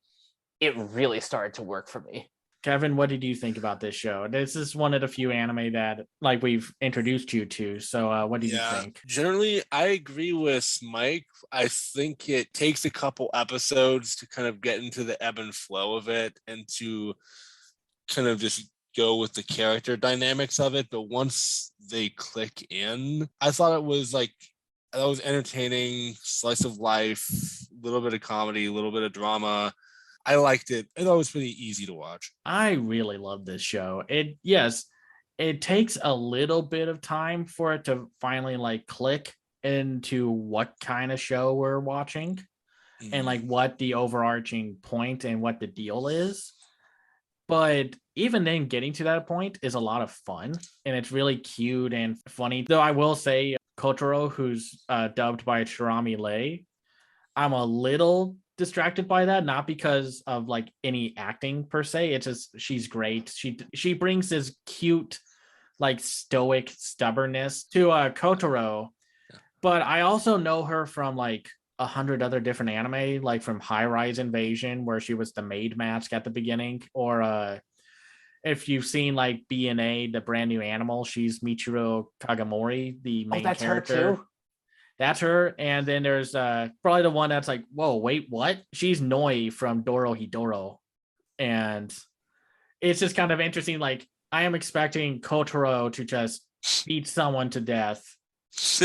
it really started to work for me. Kevin, what did you think about this show? This is one of the few anime that like we've introduced you to. So what did you think? Generally, I agree with Mike. I think it takes a couple episodes to kind of get into the ebb and flow of it and to kind of just go with the character dynamics of it. But once they click in, I thought it was entertaining, slice of life, a little bit of comedy, a little bit of drama. I liked it. I thought it was pretty easy to watch. I really love this show. It takes a little bit of time for it to finally like click into what kind of show we're watching and like what the overarching point and what the deal is. But even then, getting to that point is a lot of fun and it's really cute and funny. Though I will say, Kotaro, who's dubbed by Shirami Lei, I'm a little distracted by that, not because of like any acting per se. It's just she's great. She brings this cute, like stoic stubbornness to Kotaro. But I also know her from like 100 other different anime, like from High Rise Invasion, where she was the maid mask at the beginning, or if you've seen like BNA, the brand new animal, she's Michiro Kagamori, the main that's character. Her too? That's her. And then there's probably the one that's like, whoa, wait, what? She's Noi from Doro Hidoro. And it's just kind of interesting. Like, I am expecting Kotaro to just beat someone to death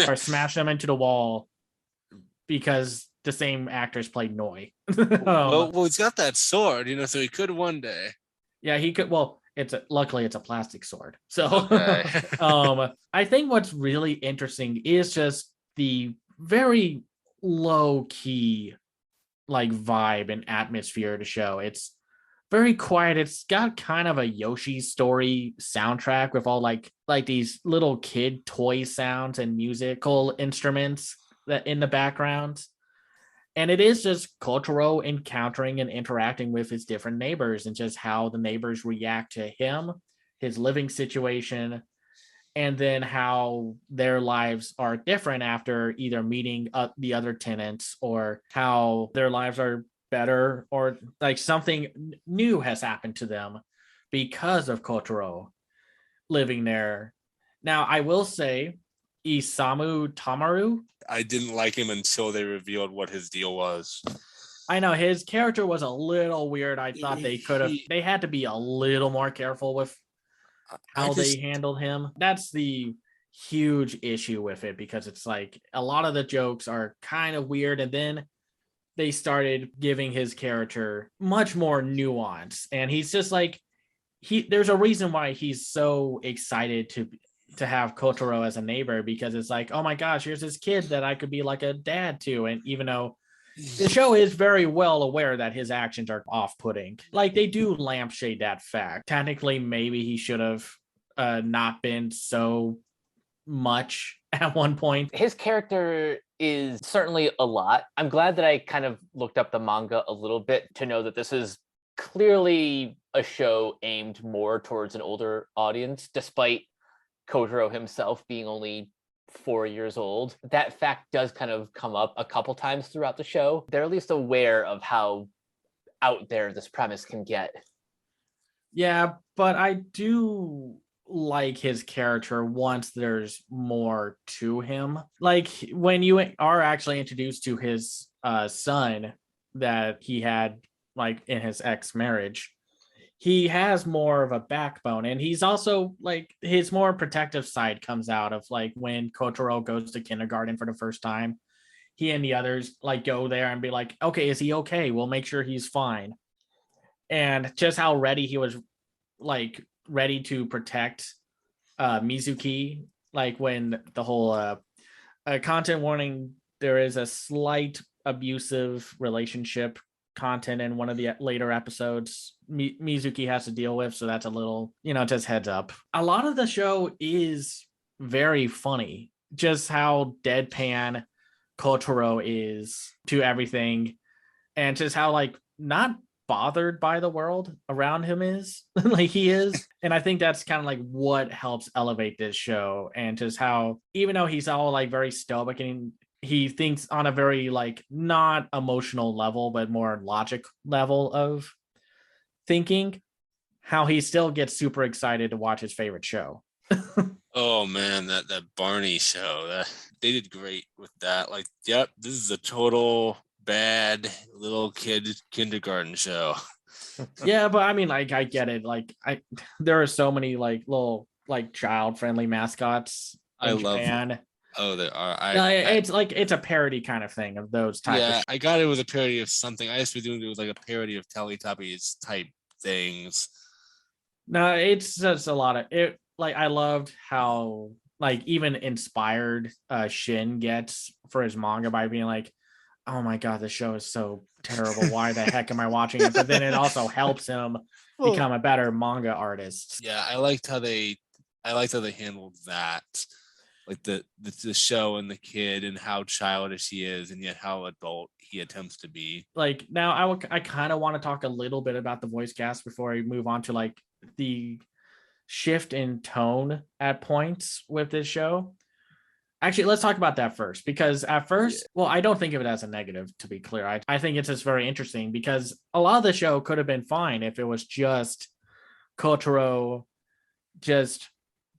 or smash them into the wall because the same actors played Noi. well, he's got that sword, so he could one day. Yeah, he could. Well, luckily it's a plastic sword. So okay. I think what's really interesting is just the very low key like vibe and atmosphere to show. It's very quiet. It's got kind of a Yoshi story soundtrack with all like these little kid toy sounds and musical instruments that in the background. And it is just Kotaro encountering and interacting with his different neighbors and just how the neighbors react to him, his living situation, and then how their lives are different after either meeting the other tenants or how their lives are better or like something new has happened to them because of Kotaro living there. Now, I will say Isamu Tamaru, I didn't like him until they revealed what his deal was. I know his character was a little weird. I thought they had to be a little more careful with how they handled him. That's the huge issue with it, because it's like a lot of the jokes are kind of weird, and then they started giving his character much more nuance, and he's just like there's a reason why he's so excited to have Kotaro as a neighbor, because it's like, oh my gosh, here's this kid that I could be like a dad to. And even though the show is very well aware that his actions are off-putting, like they do lampshade that fact. Technically, maybe he should have not been so much at one point. His character is certainly a lot. I'm glad that I kind of looked up the manga a little bit to know that this is clearly a show aimed more towards an older audience, despite Kotaro himself being only 4 years old. That fact does kind of come up a couple times throughout the show. They're at least aware of how out there this premise can get. Yeah, but I do like his character once there's more to him. Like when you are actually introduced to his son that he had like in his ex marriage, he has more of a backbone, and he's also like his more protective side comes out of like when Kotaro goes to kindergarten for the first time. He and the others like go there and be like, okay, is he okay? We'll make sure he's fine. And just how ready he was, like ready to protect Mizuki, like when the whole content warning, there is a slight abusive relationship content in one of the later episodes Mizuki has to deal with, so that's a little, just heads up. A lot of the show is very funny, just how deadpan Kotaro is to everything, and just how like not bothered by the world around him is like he is. And I think that's kind of like what helps elevate this show, and just how even though he's all like very stoic and he thinks on a very like not emotional level but more logic level of thinking, how he still gets super excited to watch his favorite show. Oh man, that Barney show, that they did great with that. Like, yep, this is a total bad little kid kindergarten show. Yeah, but I mean, like, I get it. Like, there are so many like little like child friendly mascots in Japan. Oh, there are. It's like it's a parody kind of thing of those type of. I got it with a parody of something. I just been doing it with like a parody of Teletubbies type things. No, it's just a lot of it. Like, I loved how like even inspired Shin gets for his manga by being like, oh my god, this show is so terrible. Why the heck am I watching it? But then it also helps him become a better manga artist. Yeah, I liked how they handled that. Like the show and the kid and how childish he is and yet how adult he attempts to be. Like now I kind of want to talk a little bit about the voice cast before I move on to like the shift in tone at points with this show. Actually, let's talk about that first, because at first, well, I don't think of it as a negative, to be clear. I think it's just very interesting because a lot of the show could have been fine if it was just Kotaro just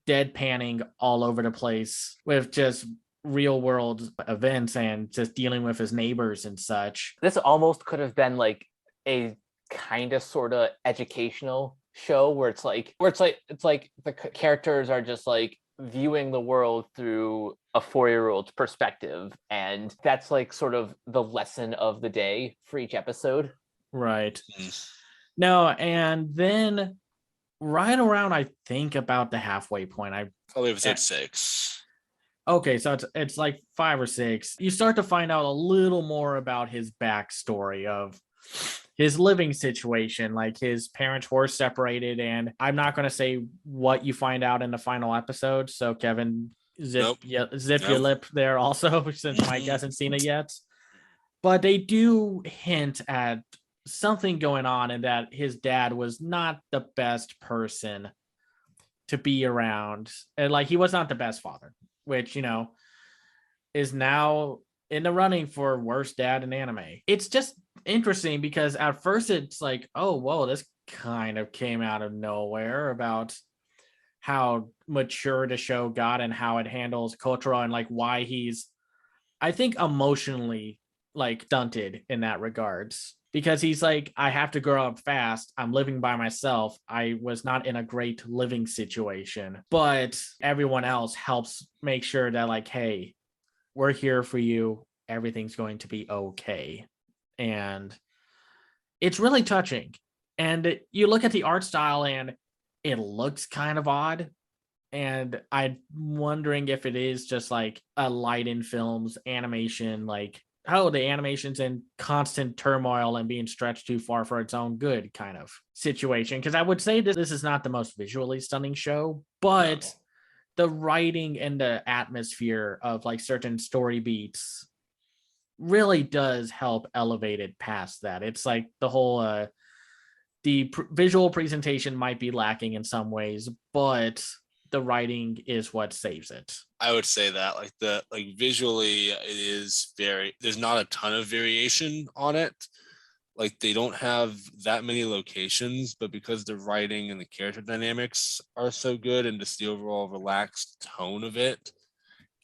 deadpanning all over the place with just real world events and just dealing with his neighbors and such. This almost could have been like a kind of sort of educational show where it's like the characters are just like viewing the world through a 4-year-old's perspective, and that's like sort of the lesson of the day for each episode. Right. No, and then right around I think about the halfway point, I probably episode 6. Okay, so it's like 5 or 6. You start to find out a little more about his backstory of his living situation. Like his parents were separated, and I'm not going to say what you find out in the final episode. So Kevin, zip your lip there also, since Mike hasn't seen it yet. But they do hint at something going on, and that his dad was not the best person to be around, and like he was not the best father, which is now in the running for worst dad in anime. It's just interesting because at first it's like, oh whoa, this kind of came out of nowhere about how mature the show got and how it handles Kotaro and like why he's, I think, emotionally like stunted in that regards, because he's like, I have to grow up fast. I'm living by myself. I was not in a great living situation, but everyone else helps make sure that like, hey, we're here for you. Everything's going to be okay. And it's really touching. And you look at the art style and it looks kind of odd. And I'm wondering if it is just like a Light in Films animation, like, oh, the animation's in constant turmoil and being stretched too far for its own good kind of situation. Because I would say that this is not the most visually stunning show, but the writing and the atmosphere of like certain story beats really does help elevate it past that. It's like the whole the visual presentation might be lacking in some ways, but the writing is what saves it. I would say that like visually it is there's not a ton of variation on it. Like they don't have that many locations, but because the writing and the character dynamics are so good and just the overall relaxed tone of it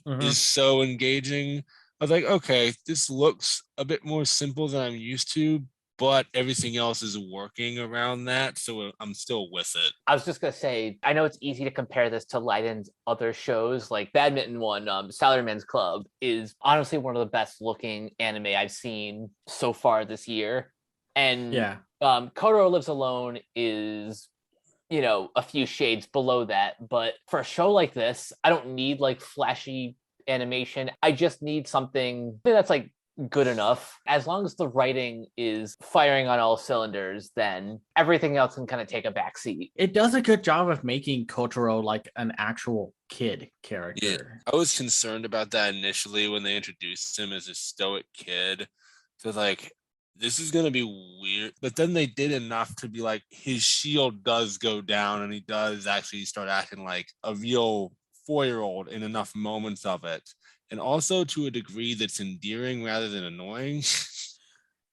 is so engaging, I was like, okay, this looks a bit more simple than I'm used to, but everything else is working around that, so I'm still with it. I was just gonna say, I know it's easy to compare this to Leiden's other shows, like badminton one, Salaryman's Club is honestly one of the best looking anime I've seen so far this year. And Yeah. Kotaro Lives Alone is, you know, a few shades below that. But for a show like this, I don't need like flashy animation. I just need something that's like good enough. As long as the writing is firing on all cylinders, then everything else can kind of take a backseat. It does a good job of making Kotaro like an actual kid character. Yeah, I was concerned about that initially when they introduced him as a stoic kid. So like, this is gonna be weird. But then they did enough to be like, his shield does go down and he does actually start acting like a real 4-year-old in enough moments of it. And also to a degree that's endearing rather than annoying.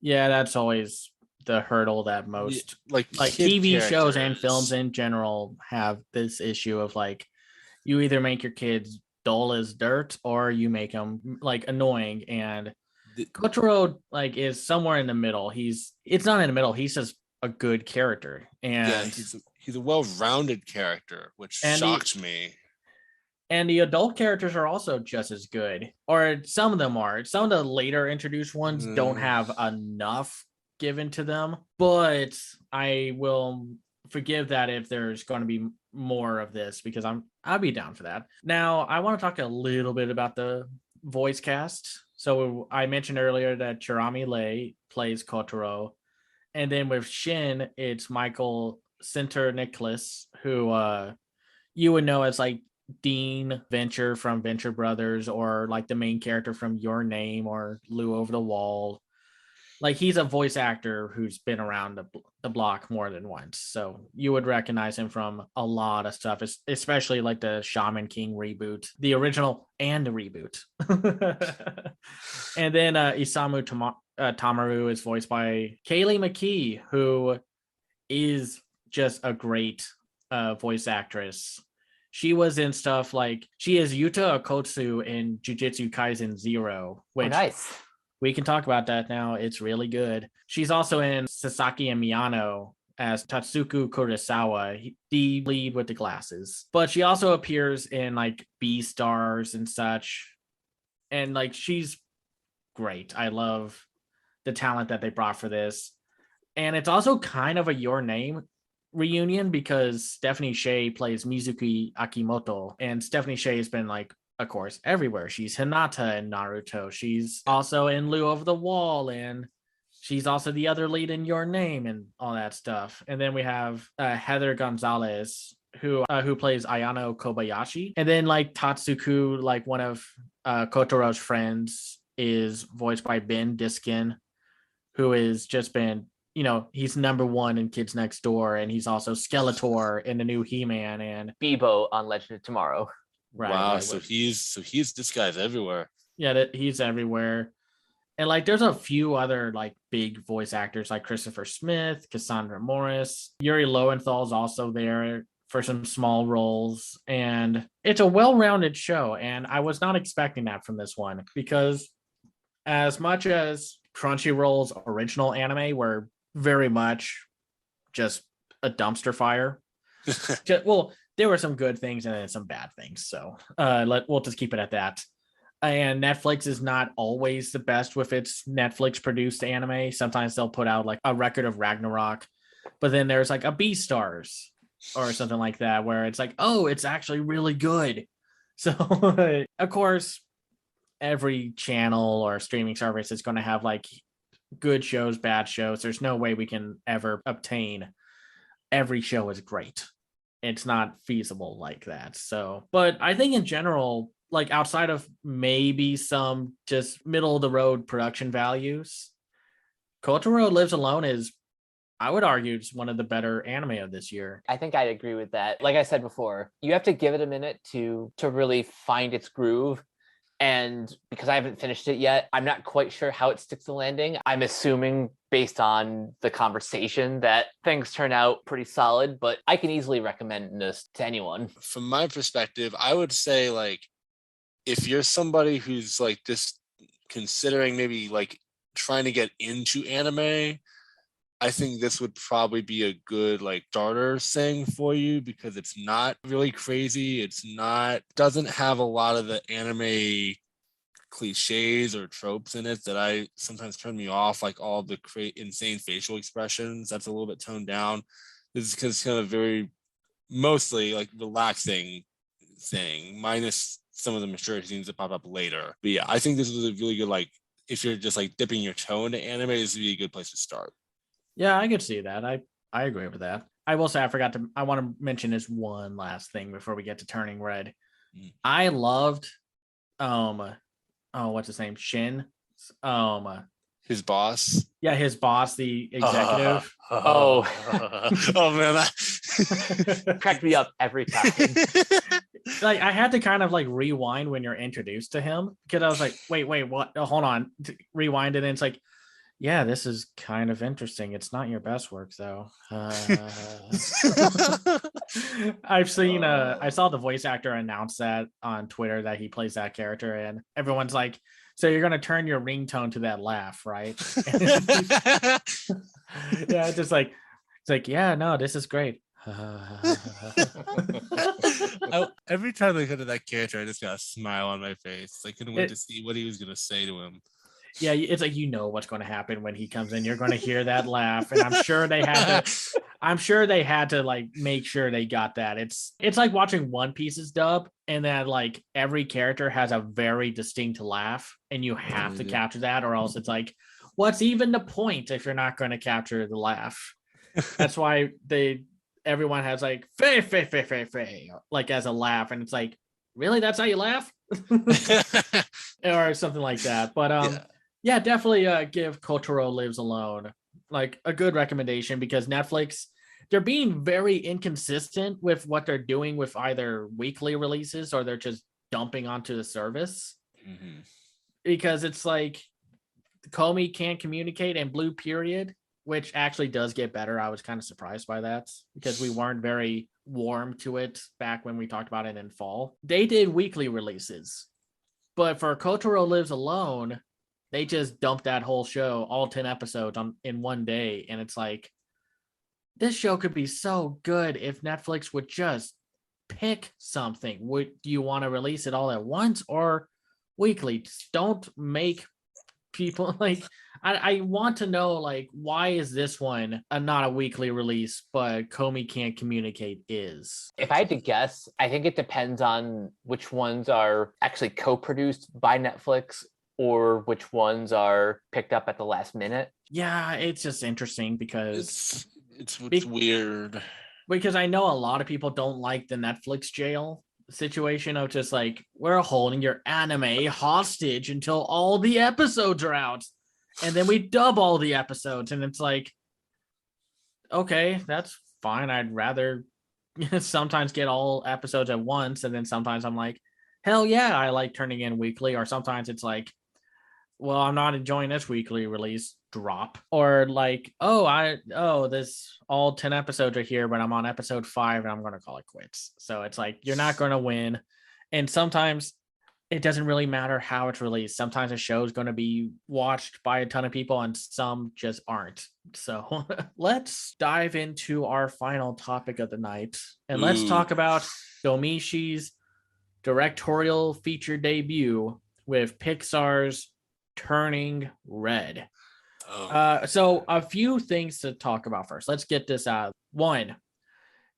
Yeah, that's always the hurdle that most like TV shows and characters. films in general have this issue of like, you either make your kids dull as dirt or you make them like annoying. And Kotaro like is somewhere in the middle. It's not in the middle. He's just a good character, and yeah, he's a well-rounded character, which shocked me. And the adult characters are also just as good, or some of them are. Some of the later introduced ones don't have enough given to them, but I will forgive that if there's going to be more of this, because I'll be down for that. Now, I want to talk a little bit about the voice cast. So I mentioned earlier that Cherami Lei plays Kotaro, and then with Shin, it's Michael Sinter Nicholas, who you would know as like Dean Venture from Venture Brothers, or like the main character from Your Name or Lou Over the Wall. Like, he's a voice actor who's been around the block more than once, so you would recognize him from a lot of stuff, especially like the Shaman King reboot, the original and the reboot. And then Isamu Tamaru is voiced by Kaylee McKee, who is just a great voice actress. She was in stuff like, she is Yuta Okotsu in Jujutsu Kaisen 0, which nice. We can talk about that now. It's really good. She's also in Sasaki and Miyano as Tatsuku Kurosawa, the lead with the glasses. But she also appears in like B-Stars and such. And like, she's great. I love the talent that they brought for this. And it's also kind of a Your Name reunion, because Stephanie Sheh plays Mizuki Akimoto, and Stephanie Sheh has been like, of course, everywhere. She's Hinata in Naruto. She's also in Lou Over the Wall, and she's also the other lead in Your Name and all that stuff. And then we have Heather Gonzalez, who plays Ayano Kobayashi. And then like Tatsuku, like one of Kotaro's friends, is voiced by Ben Diskin, who has just been, you know, he's #1 in Kids Next Door, and he's also Skeletor in the new He-Man and Bebo on Legend of Tomorrow. Right. Wow, so he's this guy's everywhere. Yeah, he's everywhere. And like, there's a few other like big voice actors like Christopher Smith, Cassandra Morris, Yuri Lowenthal is also there for some small roles, and it's a well-rounded show. And I was not expecting that from this one, because as much as Crunchyroll's original anime were very much just a dumpster fire, well, there were some good things and then some bad things, so we'll just keep it at that. And Netflix is not always the best with its Netflix produced anime. Sometimes they'll put out like a Record of Ragnarok, but then there's like a B-Stars or something like that, where it's like, oh, it's actually really good. So of course, every channel or streaming service is going to have like good shows, bad shows. There's no way we can ever obtain every show is great. It's not feasible like that. So, but I think in general, like outside of maybe some just middle of the road production values, Kotaro Lives Alone is I would argue it's one of the better anime of this year. I think I'd agree with that. Like I said before, you have to give it a minute to really find its groove. And because I haven't finished it yet, I'm not quite sure how it sticks the landing. I'm assuming based on the conversation that things turn out pretty solid, but I can easily recommend this to anyone. From my perspective, I would say like if you're somebody who's like just considering maybe like trying to get into anime, I think this would probably be a good like starter thing for you because it's not really crazy. It's not doesn't have a lot of the anime cliches or tropes in it that I sometimes turn me off, like all the insane facial expressions. That's a little bit toned down. This is because it's kind of very mostly like relaxing thing, minus some of the mature scenes that pop up later. But yeah, I think this was a really good like if you're just like dipping your toe into anime, this would be a good place to start. Yeah, I could see that. I agree with that. I will say I want to mention this one last thing before we get to Turning Red. I loved what's his name? Shin. His boss. Yeah, his boss, the executive. Oh man, cracked me up every time. Like I had to kind of like rewind when you're introduced to him because I was like, wait, what? Oh, hold on, rewind it, and it's like, yeah, this is kind of interesting. It's not your best work though. I've seen I saw the voice actor announce that on Twitter that he plays that character, and everyone's like, so you're gonna turn your ringtone to that laugh, right? Yeah, it's like yeah, no, this is great. Every time I go to that character, I just got a smile on my face. I couldn't wait to see what he was gonna say to him. Yeah, it's like you know what's going to happen when he comes in. You're going to hear that laugh, and I'm sure they had to like make sure they got that. It's like watching One Piece's dub, and then like every character has a very distinct laugh, and you have to capture that, or else it's like, what's even the point if you're not going to capture the laugh? That's why everyone has like fei like as a laugh, and it's like, really, that's how you laugh, or something like that. But yeah, definitely give Kotaro Lives Alone like a good recommendation because Netflix, they're being very inconsistent with what they're doing with either weekly releases or they're just dumping onto the service. Because it's like Comey Can't Communicate and Blue Period, which actually does get better. I was kind of surprised by that because we weren't very warm to it back when we talked about it in fall. They did weekly releases, but for Kotaro Lives Alone, they just dumped that whole show, all 10 episodes in one day. And it's like, this show could be so good if Netflix would just pick something. Do you want to release it all at once or weekly? Just don't make people like, I want to know, like, why is this one not a weekly release, but Comey Can't Communicate is? If I had to guess, I think it depends on which ones are actually co-produced by Netflix or which ones are picked up at the last minute. Yeah, it's just interesting because it's weird. Because I know a lot of people don't like the Netflix jail situation of just like, we're holding your anime hostage until all the episodes are out. And then we dub all the episodes. And it's like, okay, that's fine. I'd rather sometimes get all episodes at once. And then sometimes I'm like, hell yeah, I like turning in weekly. Or sometimes it's like, well, I'm not enjoying this weekly release, drop. Or like, this all 10 episodes are here, but I'm on episode 5 and I'm going to call it quits. So it's like, you're not going to win. And sometimes it doesn't really matter how it's released. Sometimes a show is going to be watched by a ton of people and some just aren't. So let's dive into our final topic of the night. And let's talk about Domishi's directorial feature debut with Pixar's Turning Red. So a few things to talk about first. Let's get this out. One,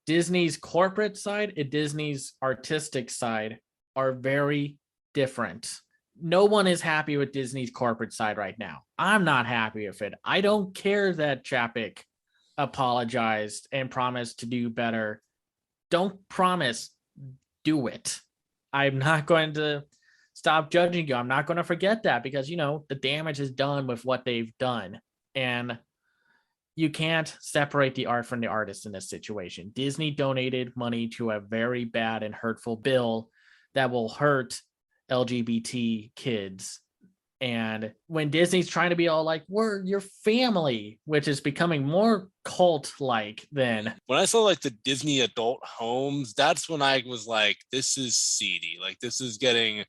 Disney's corporate side and Disney's artistic side are very different. No one is happy with Disney's corporate side right now. I'm not happy with it. I don't care that Chapek apologized and promised to do better. Don't promise, do it. I'm not going to stop judging you. I'm not going to forget that because, the damage is done with what they've done. And you can't separate the art from the artist in this situation. Disney donated money to a very bad and hurtful bill that will hurt LGBT kids. And when Disney's trying to be all like, we're your family, which is becoming more cult-like than. When I saw like the Disney adult homes, that's when I was like, this is seedy. Like this is getting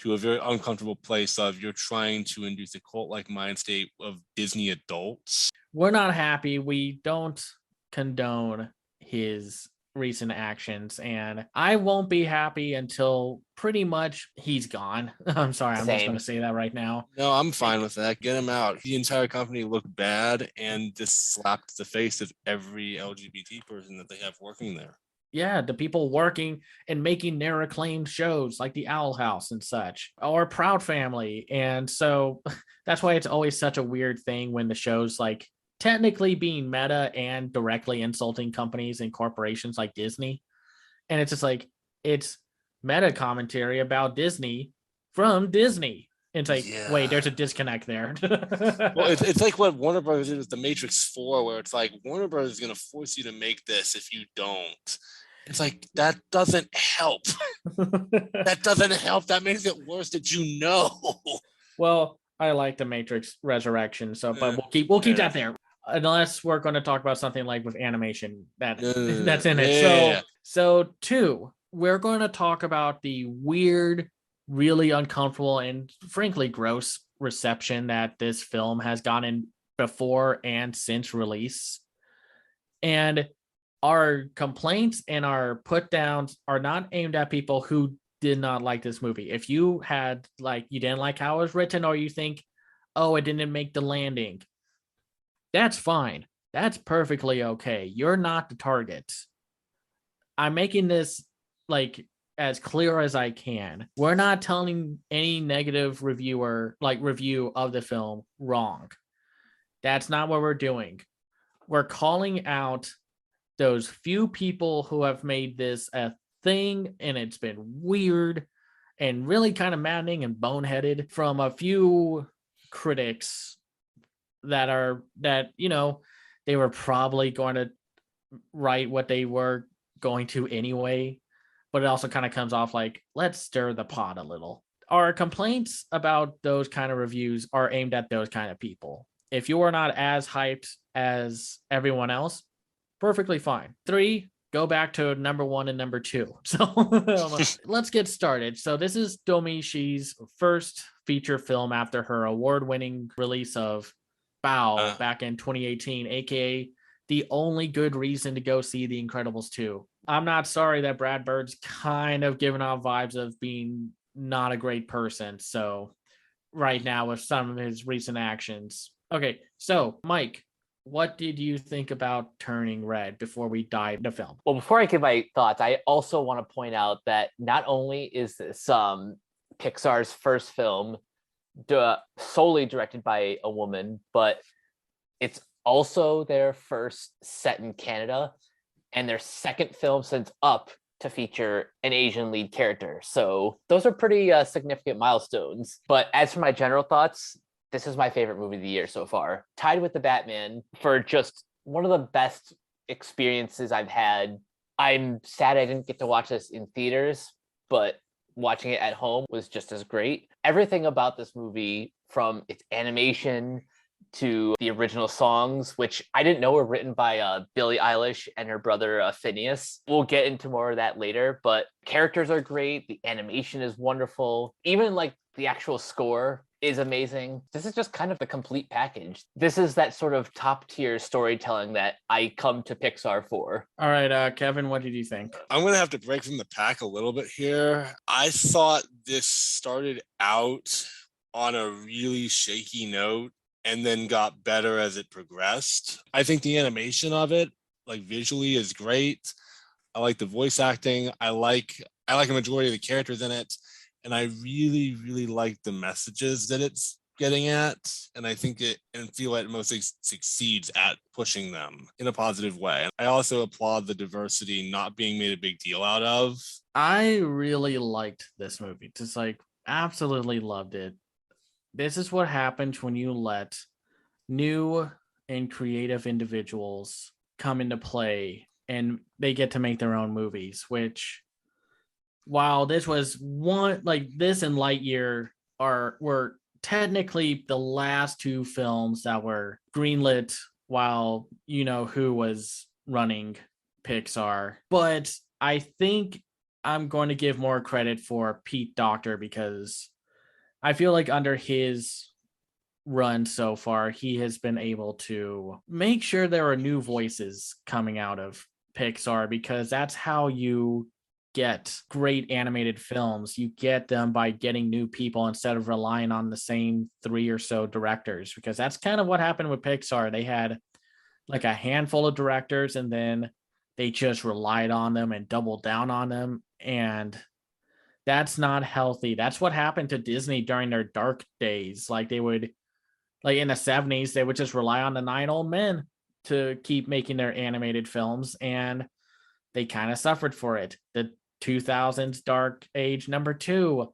to a very uncomfortable place of you're trying to induce a cult-like mind state of Disney adults. We're not happy. We don't condone his recent actions, and I won't be happy until pretty much he's gone. I'm sorry, I'm just going to say that right now. No, I'm fine with that. Get him out. The entire company looked bad and just slapped the face of every LGBT person that they have working there. Yeah, the people working and making their acclaimed shows like the Owl House and such, or Proud Family. And so that's why it's always such a weird thing when the show's like technically being meta and directly insulting companies and corporations like Disney. And it's just like, it's meta commentary about Disney from Disney. It's like, wait, there's a disconnect there. Well, it's like what Warner Brothers did with The Matrix 4, where it's like, Warner Brothers is going to force you to make this if you don't. It's like, that doesn't help. That doesn't help. That makes it worse that you know. Well, I like The Matrix Resurrection, so but we'll keep that there. Unless we're going to talk about something like with animation that's in it. So 2, we're going to talk about the weird, really uncomfortable, and frankly gross reception that this film has gotten before and since release. And our complaints and our put downs are not aimed at people who did not like this movie. If you had you didn't like how it was written, or you think, oh, it didn't make the landing, that's fine. That's perfectly okay. You're not the target. I'm making this as clear as I can. We're not telling any negative review of the film wrong. That's not what we're doing. We're calling out those few people who have made this a thing, and it's been weird and really kind of maddening and boneheaded from a few critics that they were probably going to write what they were going to anyway, but it also kind of comes off like, let's stir the pot a little. Our complaints about those kind of reviews are aimed at those kind of people. If you are not as hyped as everyone else, perfectly fine. 3, go back to number 1 and number 2. So let's get started. So this is Domishi's first feature film after her award-winning release of Bow back in 2018, aka the only good reason to go see The Incredibles 2. I'm not sorry that Brad Bird's kind of giving off vibes of being not a great person. So right now with some of his recent actions. Okay, so Mike, what did you think about Turning Red before we dive into film? Well, before I give my thoughts, I also want to point out that not only is this Pixar's first film solely directed by a woman, but it's also their first set in Canada and their second film since Up to feature an Asian lead character. So those are pretty significant milestones. But as for my general thoughts, this is my favorite movie of the year so far, tied with The Batman for just one of the best experiences I've had. I'm sad I didn't get to watch this in theaters, but watching it at home was just as great. Everything about this movie, from its animation to the original songs, which I didn't know were written by Billie Eilish and her brother Phineas. We'll get into more of that later, but characters are great. The animation is wonderful. Even the actual score is amazing. This is just kind of the complete package. This is that sort of top tier storytelling that I come to Pixar for. All right, Kevin, what did you think? I'm going to have to break from the pack a little bit here. I thought this started out on a really shaky note and then got better as it progressed. I think the animation of it, visually, is great. I like the voice acting. I like a majority of the characters in it. And I really, really like the messages that it's getting at. And I think feel it mostly succeeds at pushing them in a positive way. I also applaud the diversity not being made a big deal out of. I really liked this movie. Just absolutely loved it. This is what happens when you let new and creative individuals come into play and they get to make their own movies, which while this was one like this and Lightyear were technically the last two films that were greenlit while you know who was running Pixar. But I think I'm going to give more credit for Pete Docter because I feel like under his run so far, he has been able to make sure there are new voices coming out of Pixar because that's how you get great animated films. You get them by getting new people instead of relying on the same three or so directors, because that's kind of what happened with Pixar. They had like a handful of directors and then they just relied on them and doubled down on them. And that's not healthy. That's what happened to Disney during their dark days. Like they would, like in the 70s, they would just rely on the 9 old men to keep making their animated films. And they kind of suffered for it. The 2000s dark age #2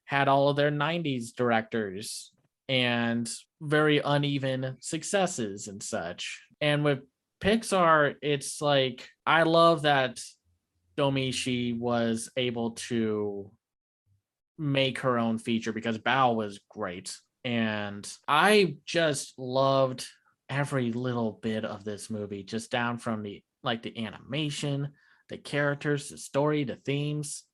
had all of their 90s directors and very uneven successes and such. And with Pixar, it's like, I love that Domichi was able to make her own feature because Bao was great. And I just loved every little bit of this movie, just down from the animation, the characters, the story, the themes.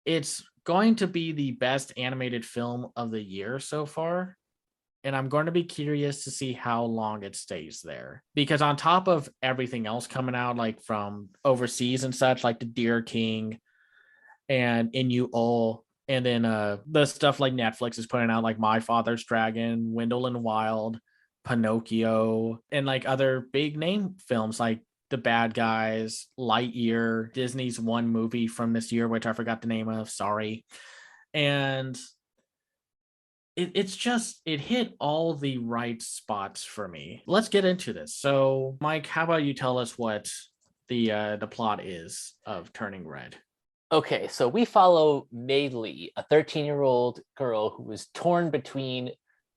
It's going to be the best animated film of the year so far. And I'm going to be curious to see how long it stays there. Because on top of everything else coming out, like from overseas and such, like the Deer King and Inu-Oh, and then the stuff like Netflix is putting out, like My Father's Dragon, Wendell and Wild, Pinocchio, and like other big name films like The Bad Guys, Lightyear, Disney's one movie from this year, which I forgot the name of, sorry. And it hit all the right spots for me. Let's get into this. So, Mike, how about you tell us what the plot is of Turning Red? Okay, so we follow Mei Li, a 13-year-old girl who was torn between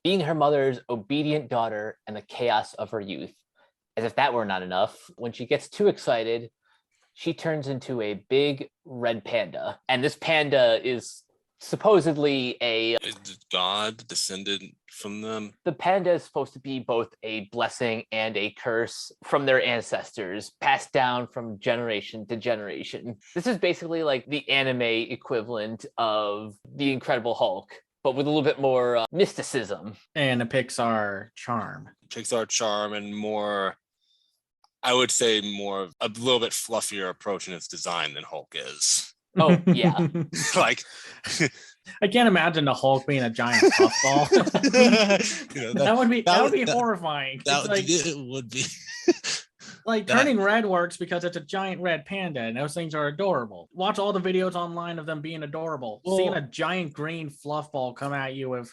being her mother's obedient daughter and the chaos of her youth. As if that were not enough, when she gets too excited, she turns into a big red panda. And this panda is supposedly a god descended from them. The panda is supposed to be both a blessing and a curse from their ancestors, passed down from generation to generation. This is basically like the anime equivalent of the Incredible Hulk, but with a little bit more mysticism and a Pixar charm. And more, I would say, more a little bit fluffier approach in its design than Hulk is. Oh, yeah. Like, I can't imagine the Hulk being a giant puffball. That would be horrifying. It would be. Like Turning Red works because it's a giant red panda and those things are adorable. Watch all the videos online of them being adorable. Well, seeing a giant green fluff ball come at you with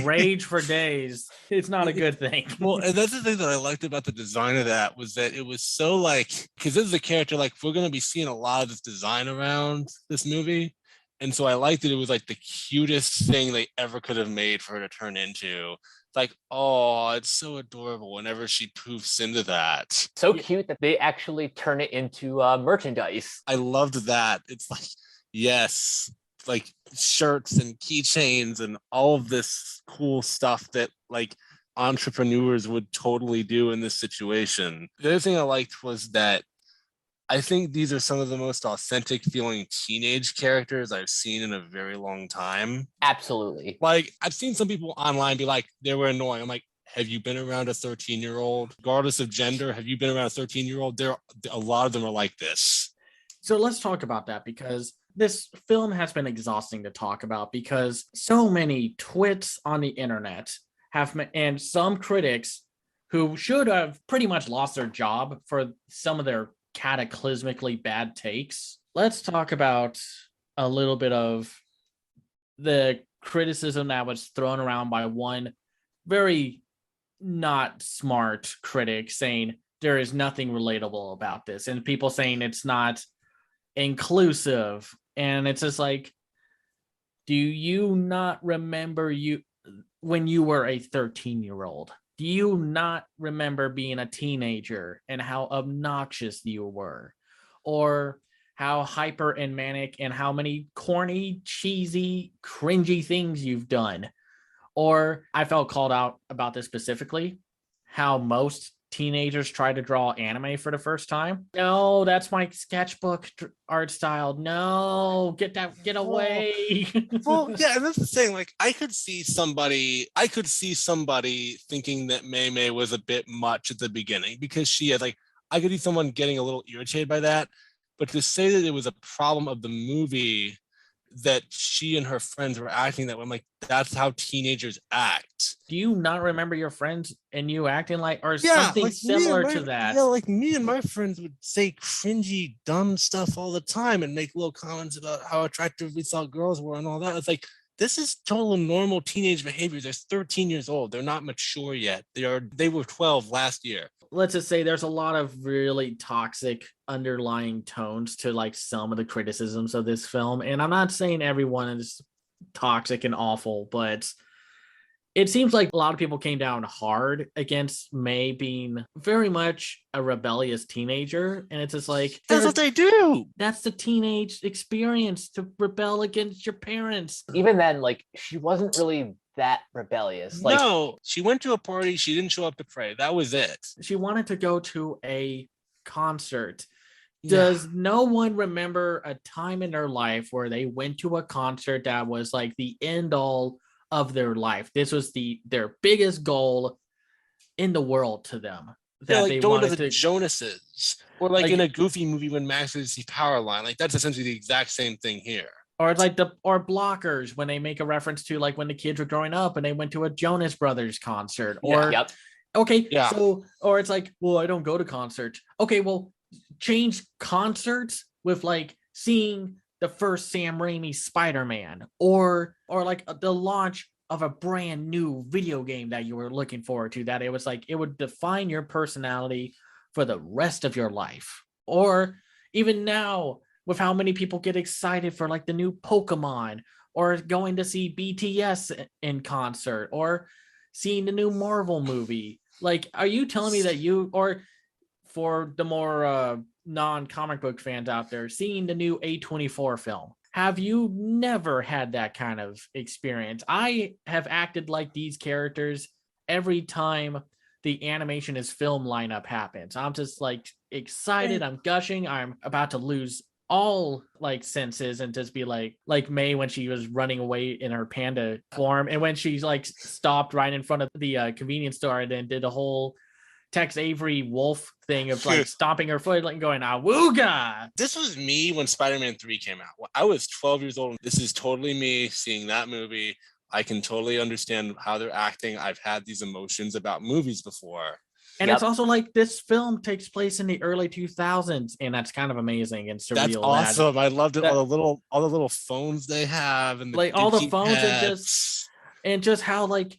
rage for days, it's not a good thing. Well, and that's the thing that I liked about the design of that, was that it was so like, because this is a character, like, we're going to be seeing a lot of this design around this movie. And so I liked that it was like the cutest thing they ever could have made for her to turn into. Like, oh, it's so adorable whenever she poofs into that. So cute that they actually turn it into merchandise. I loved that. It's like, yes, like shirts and keychains and all of this cool stuff that like entrepreneurs would totally do in this situation. The other thing I liked was that I think these are some of the most authentic feeling teenage characters I've seen in a very long time. Absolutely. Like, I've seen some people online be like, they were annoying. I'm like, have you been around a 13-year-old? Regardless of gender, have you been around a 13-year-old? A lot of them are like this. So let's talk about that, because this film has been exhausting to talk about, because so many twits on the internet and some critics who should have pretty much lost their job for some of their cataclysmically bad takes. Let's talk about a little bit of the criticism that was thrown around by one very not smart critic, saying there is nothing relatable about this, and people saying it's not inclusive. And it's just like, do you not remember when you were a 13-year-old? Do you not remember being a teenager and how obnoxious you were? Or how hyper and manic and how many corny, cheesy, cringy things you've done? Or I felt called out about this specifically, how most teenagers try to draw anime for the first time. No, that's my sketchbook art style. No, get away. Well, yeah, and that's the thing. Like, I could see somebody thinking that Mei Mei was a bit much at the beginning because she had like, I could see someone getting a little irritated by that. But to say that it was a problem of the movie that she and her friends were acting that way, I'm like, that's how teenagers act. Do you not remember your friends and you acting like, or Yeah, something like similar to that? Yeah, like me and my friends would say cringy, dumb stuff all the time and make little comments about how attractive we thought girls were and all that. It's like, this is total normal teenage behavior. They're 13 years old. They're not mature yet. They were 12 last year. Let's just say there's a lot of really toxic underlying tones to like some of the criticisms of this film. And I'm not saying everyone is toxic and awful, but it seems like a lot of people came down hard against May being very much a rebellious teenager. And it's just like, That's what they do. that's the teenage experience, to rebel against your parents. Even then, like, she wasn't really that rebellious. Like, No, she went to a party. She didn't show up to pray. That was it. She wanted to go to a concert. Yeah. Does no one remember a time in their life where they went to a concert that was like the end all of their life? This was their biggest goal in the world to them. Yeah, That like they going to wanted the to, Jonases, or like Like- in a Goofy movie when Max is the power line. Like, that's essentially the exact same thing here. or like or Blockers, when they make a reference to like when the kids were growing up and they went to a Jonas Brothers concert. Or yep. okay, Yeah. so, or it's like, well, I don't go to concerts. Okay, well, change concerts with like seeing the first Sam Raimi Spider-Man, or like the launch of a brand new video game that you were looking forward to, that it was like it would define your personality for the rest of your life. Or even now, with how many people get excited for like the new Pokemon, or going to see BTS in concert, or seeing the new Marvel movie. Like, are you telling me that you, or for the more non-comic book fans out there, seeing the new A24 film, have you never had that kind of experience? I have acted like these characters every time the animation is film lineup happens. I'm just like excited. I'm gushing. I'm about to lose all like senses and just be like May when she was running away in her panda form, and when she's like stopped right in front of the convenience store and then did a whole Tex Avery wolf thing of like stomping her foot and going awooga. This was me when Spider-Man 3 came out. I was 12 years old. This is totally me seeing that movie. I can totally understand how they're acting. I've had these emotions about movies before. And it's also like this film takes place in the early 2000s, and that's kind of amazing and surreal. That's awesome. I loved it. All the little phones they have, and like all the phones, and just how like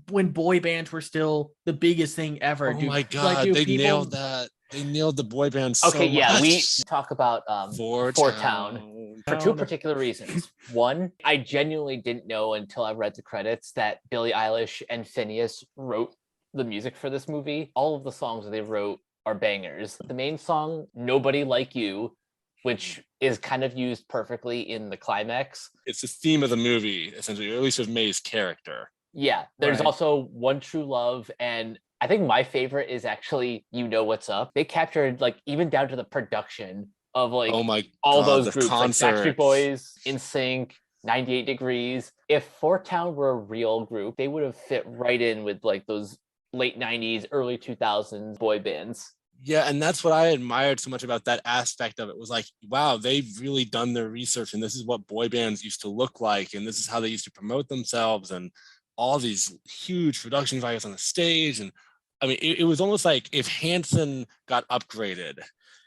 when boy bands were still the biggest thing ever. Oh my god, they nailed that. They nailed the boy band so okay, yeah, much. we talk about Four Town for two particular reasons. One, I genuinely didn't know until I read the credits that Billie Eilish and Phineas wrote the music for this movie. All of the songs that they wrote are bangers. The main song, Nobody Like You, which is kind of used perfectly in the climax. It's the theme of the movie, essentially, or at least of May's character. Yeah, there's Right. also One True Love, and I think my favorite is actually You Know What's Up. They captured like even down to the production of like Oh my all god, those the groups, concert. like Backstreet Boys, NSYNC, 98 Degrees. If Four Town were a real group, they would have fit right in with like those late 90s, early 2000s boy bands. Yeah, and that's what I admired so much about that aspect of it, was like, wow, they've really done their research, and this is what boy bands used to look like, and this is how they used to promote themselves, and all these huge production values on the stage. And I mean, it was almost like if Hanson got upgraded,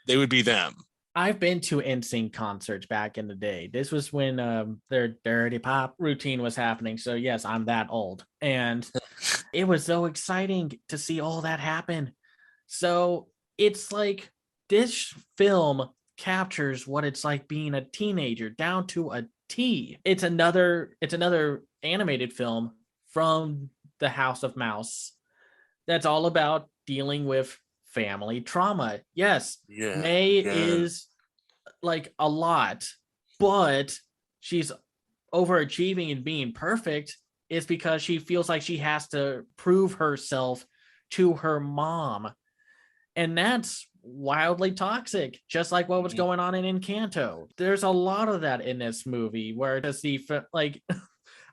they would be them. I've been to NSYNC concerts back in the day. This was when their dirty pop routine was happening. So yes, I'm that old. And it was so exciting to see all that happen. So it's like this film captures what it's like being a teenager down to a T. It's another animated film from the House of Mouse that's all about dealing with family trauma. Yes, Yeah. May Yeah. is like a lot, but she's overachieving and being perfect is because she feels like she has to prove herself to her mom. And that's wildly toxic, just like what was going on in Encanto. There's a lot of that in this movie where just the like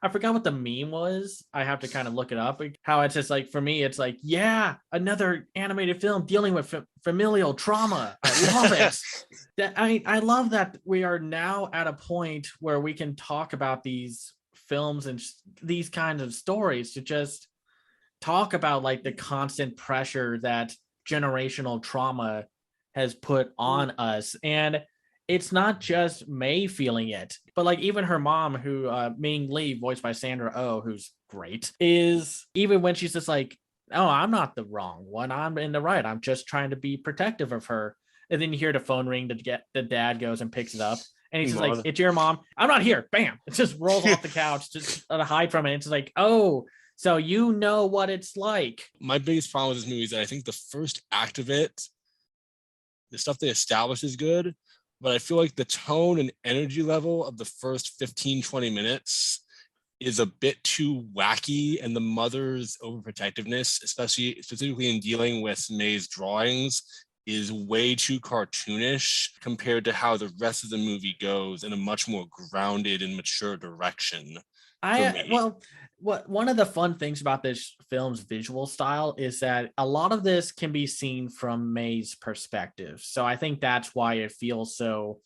I forgot what the meme was. I have to kind of look it up. How it's just like, for me, it's like, yeah, another animated film dealing with familial trauma. I love it. I love that we are now at a point where we can talk about these films and these kinds of stories to just talk about like the constant pressure that generational trauma has put on us. And it's not just May feeling it, but like even her mom, who Ming Lee, voiced by Sandra Oh, who's great, is even when she's just like, oh, I'm not the wrong one, I'm in the right, I'm just trying to be protective of her. And then you hear the phone ring, the dad goes and picks it up, and he's just like, it's your mom, I'm not here, bam, it just rolls off the couch just to hide from it. It's like, oh, so you know what it's like. My biggest problem with this movie is that I think the first act of it, the stuff they establish is good, but I feel like the tone and energy level of the first 15, 20 minutes is a bit too wacky, and the mother's overprotectiveness, specifically in dealing with May's drawings, is way too cartoonish compared to how the rest of the movie goes in a much more grounded and mature direction. One of the fun things about this film's visual style is that a lot of this can be seen from May's perspective. So I think that's why it feels so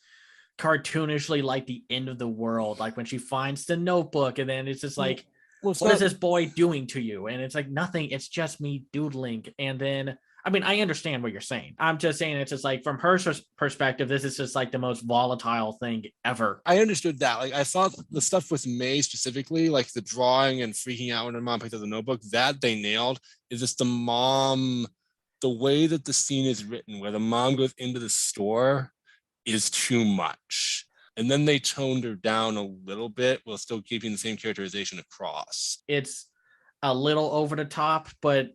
cartoonishly like the end of the world. Like when she finds the notebook, and then it's just like, what is this boy doing to you? And it's like, nothing, it's just me doodling. And then, I mean, I understand what you're saying. I'm just saying it's just like, from her perspective, this is just like the most volatile thing ever. I understood that. Like, I thought the stuff with May specifically, like the drawing and freaking out when her mom picked up the notebook, that they nailed. Is just the mom, the way that the scene is written, where the mom goes into the store, is too much. And then they toned her down a little bit while still keeping the same characterization across. It's a little over the top, but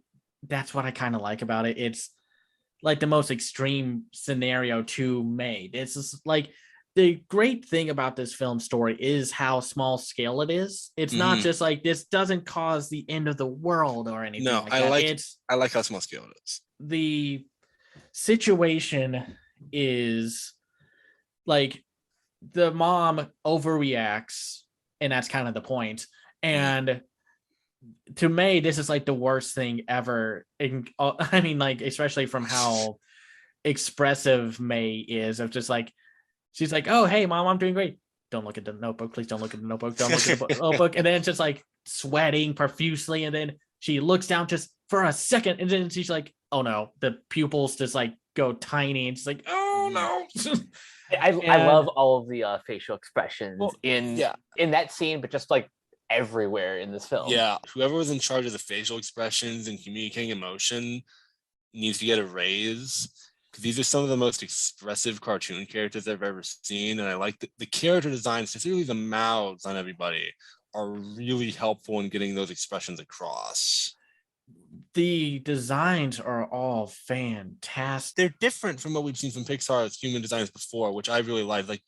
that's what I kind of like about it. It's like the most extreme scenario to May. It's just like, the great thing about this film story is how small scale it is. It's not just like, this doesn't cause the end of the world or anything. No, like I that. I like how small scale it is. The situation is like, the mom overreacts, and that's kind of the point. And to May, this is like the worst thing ever. I mean, like, especially from how expressive May is, of just like, she's like, oh, hey, mom, I'm doing great. Don't look at the notebook. Please don't look at the notebook. Don't look at the notebook. And then it's just like sweating profusely. And then she looks down just for a second. And then she's like, oh no, the pupils just like go tiny. And she's like, oh no. I love all of the facial expressions in that scene, but just like everywhere in this film. Yeah, whoever was in charge of the facial expressions and communicating emotion needs to get a raise, because these are some of the most expressive cartoon characters I've ever seen. And I like the character design, specifically the mouths on everybody, are really helpful in getting those expressions across. The designs are all fantastic. They're different from what we've seen from Pixar's human designs before, which I really like. Like,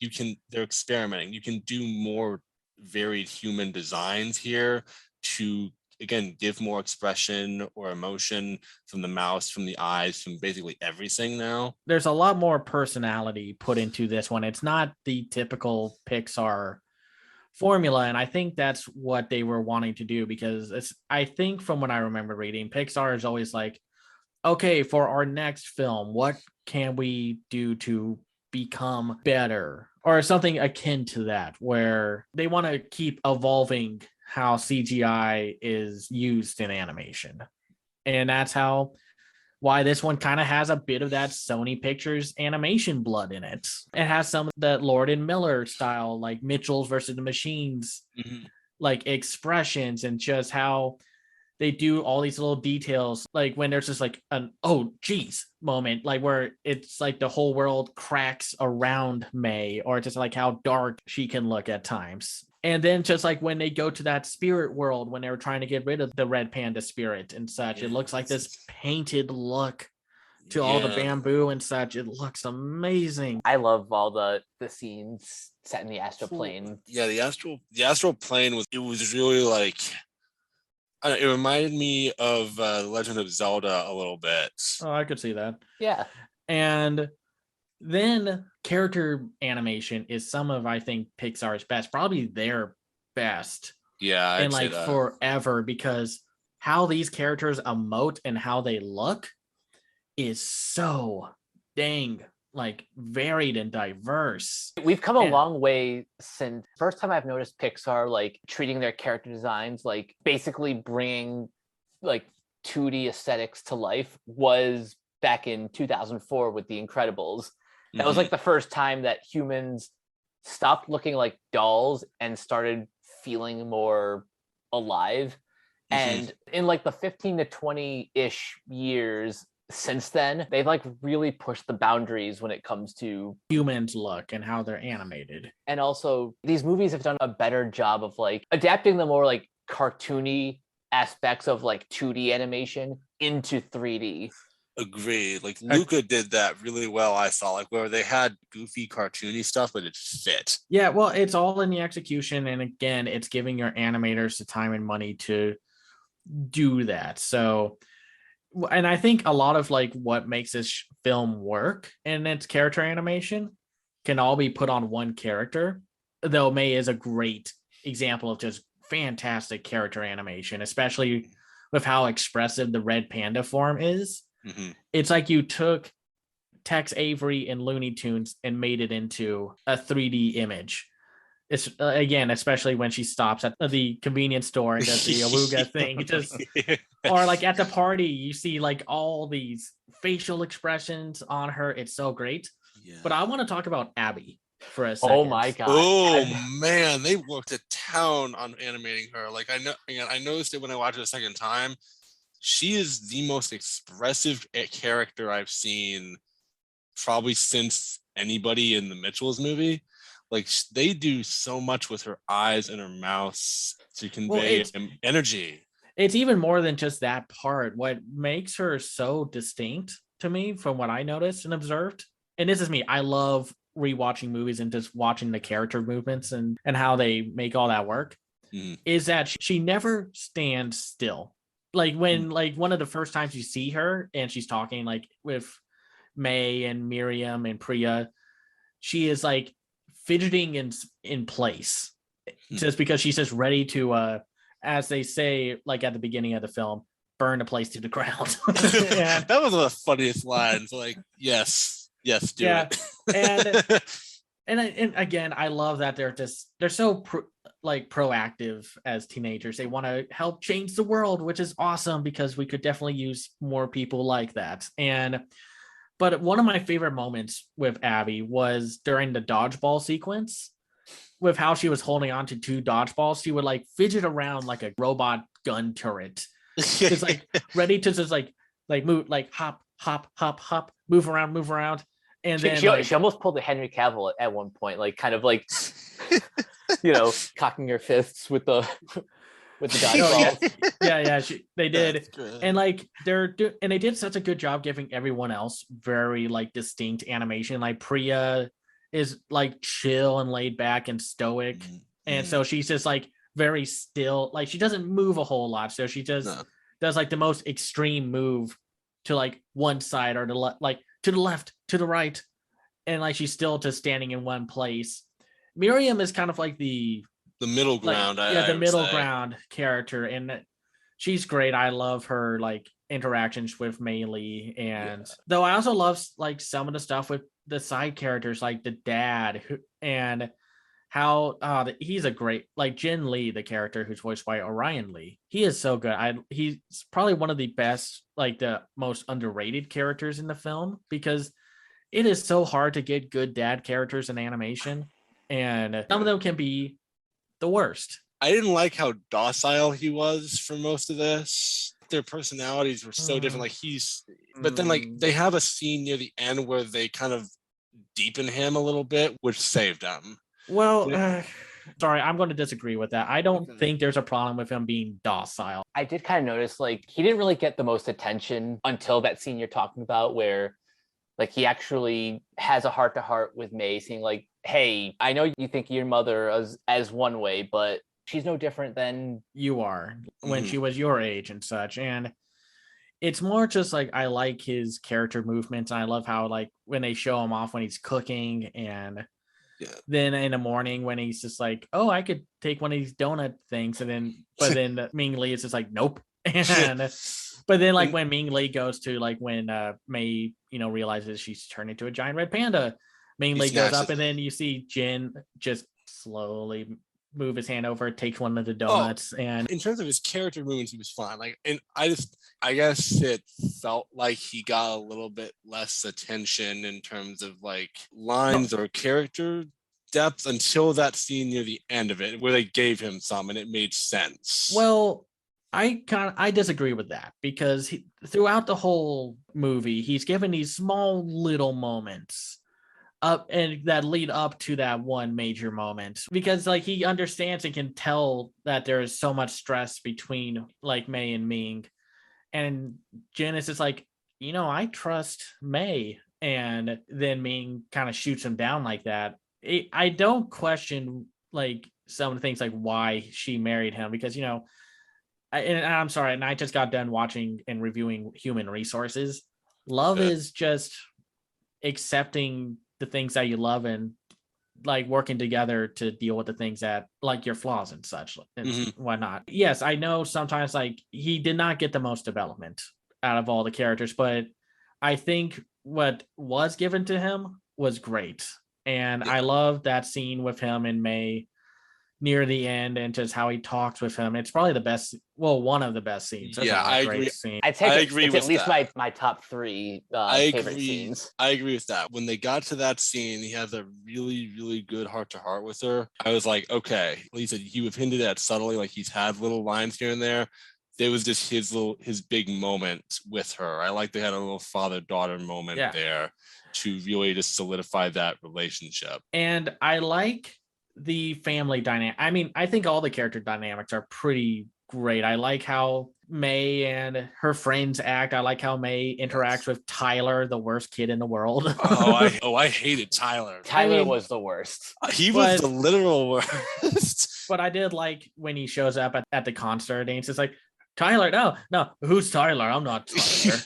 they're experimenting. You can do more varied human designs here to, again, give more expression or emotion from the mouth, from the eyes, from basically everything now. There's a lot more personality put into this one. It's not the typical Pixar formula, and I think that's what they were wanting to do, because I think from what I remember reading, Pixar is always like, okay, for our next film, what can we do to become better, or something akin to that, where they want to keep evolving how CGI is used in animation. And that's why this one kind of has a bit of that Sony Pictures animation blood in it. It has some of that Lord and Miller style, like Mitchell's versus the Machines, like expressions, and just how they do all these little details, like when there's just like an oh geez moment, like where it's like the whole world cracks around May, or just like how dark she can look at times. And then just like when they go to that spirit world, when they were trying to get rid of the red panda spirit and such, it looks like this painted look to all the bamboo and such. It looks amazing. I love all the scenes set in the astral plane. Yeah, the astral plane was really like, it reminded me of The Legend of Zelda a little bit. Oh, I could see that. Yeah. And then character animation is some of, I think, Pixar's best, probably their best. Yeah, and like forever, because how these characters emote and how they look is so dang like varied and diverse. We've come a long way since first time I've noticed Pixar like treating their character designs like basically bringing like 2D aesthetics to life was back in 2004 with The Incredibles. That was like the first time that humans stopped looking like dolls and started feeling more alive. And in like the 15 to 20-ish years since then, they've like really pushed the boundaries when it comes to humans look and how they're animated. And also these movies have done a better job of like adapting the more like cartoony aspects of like 2D animation into 3D. Agreed. Like Luca did that really well, I thought, like where they had goofy cartoony stuff, but it fit. Yeah, well, it's all in the execution. And again, it's giving your animators the time and money to do that. So, and I think a lot of like what makes this film work and its character animation can all be put on one character, though May is a great example of just fantastic character animation, especially with how expressive the red panda form is. It's like you took Tex Avery and Looney Tunes and made it into a 3D image. It's again, especially when she stops at the convenience store and does the awooga thing, just or like at the party, you see like all these facial expressions on her. It's so great. But I want to talk about Abby for a second. Oh my god! Oh man, they worked a town on animating her. Like I noticed it when I watched it a second time. She is the most expressive character I've seen probably since anybody in the Mitchells movie. Like they do so much with her eyes and her mouth to convey energy. It's even more than just that part. What makes her so distinct to me from what I noticed and observed, and this is me, I love rewatching movies and just watching the character movements and how they make all that work, is that she never stands still. Like when like one of the first times you see her and she's talking like with May and Miriam and Priya, she is like fidgeting in place just because she's just ready to as they say like at the beginning of the film, burn the place to the ground. That was the funniest lines. Like yes, do it. And again, I love that they're so proactive as teenagers. They want to help change the world, which is awesome because we could definitely use more people like that. But one of my favorite moments with Abby was during the dodgeball sequence, with how she was holding on to 2 dodgeballs. She would like fidget around like a robot gun turret. It's like ready to just like move, like hop, move around. And then she almost pulled the Henry Cavill at one point, like kind of like cocking her fists with the dodgeball. Yeah, they did. And like they did such a good job giving everyone else very like distinct animation. Like Priya is like chill and laid back and stoic, and so she's just like very still. Like she doesn't move a whole lot, so she just does like the most extreme move to like one side or like to the left, to the right, and like she's still just standing in one place. Miriam is kind of like the middle ground. The middle ground character, and she's great. I love her like interactions with Mei Lee, and though I also love like some of the stuff with the side characters, like the dad and how he's a great, like Jin Lee, the character who's voiced by Orion Lee. He is so good. He's probably one of the best, like the most underrated characters in the film, because it is so hard to get good dad characters in animation, and some of them can be the worst. I didn't like how docile he was for most of this. Their personalities were so different. Like but then like they have a scene near the end where they kind of deepen him a little bit, which saved them. Well, Sorry, I'm going to disagree with that. I don't Okay. think there's a problem with him being docile. I did kind of notice like he didn't really get the most attention until that scene you're talking about where like he actually has a heart to heart with May, saying like, hey, I know you think your mother as one way, but she's no different than You are when Mhm. she was your age and such. And it's more just like I like his character movements. And I love how like when they show him off when he's cooking, and Yeah. then in the morning when he's just like, oh, I could take one of these donut things. And then but then Ming Lee is just like, nope. And but then like when Ming Lee goes to like when May, realizes she's turned into a giant red panda, Ming He Lee goes snatched up it. and then you see Jin just slowly move his hand over, takes one of the Oh. donuts, and In terms of his character movements, he was fine. Like, and I guess it felt like he got a little bit less attention in terms of like lines or character depth until that scene near the end of it, where they gave him some, and it made sense. well, I disagree with that because throughout the whole movie, he's given these small little moments up and that lead up to that one major moment because like he understands and can tell that there is so much stress between like May and Ming, and Janice is like, I trust May, and then Ming kind of shoots him down like that. I don't question like some of the things like why she married him because and I'm sorry, and I just got done watching and reviewing Human Resources. Love is just accepting the things that you love and like working together to deal with the things that like your flaws and such and whatnot. Yes, I know sometimes like he did not get the most development out of all the characters, but I think what was given to him was great. And I love that scene with him and May near the end and just how he talks with him. It's probably the best, one of the best scenes. There's a lot I of agree. great scenes. I'd say I it's agree at with least that. my top three I favorite agree. scenes. I agree with that. When they got to that scene, he has a really, really good heart to heart with her. I was like, okay. He said he would hinted at subtly, like he's had little lines here and there. There was just his big moment with her. I like they had a little father-daughter moment there to really just solidify that relationship. And I like the family dynamic. I mean, I think all the character dynamics are pretty great. I like how May and her friends act. I like how May interacts with Tyler, the worst kid in the world. I hated Tyler. Tyler was the worst. He was the literal worst. But I did like when he shows up at the concert and he's just like, Tyler, no, who's Tyler? I'm not Tyler.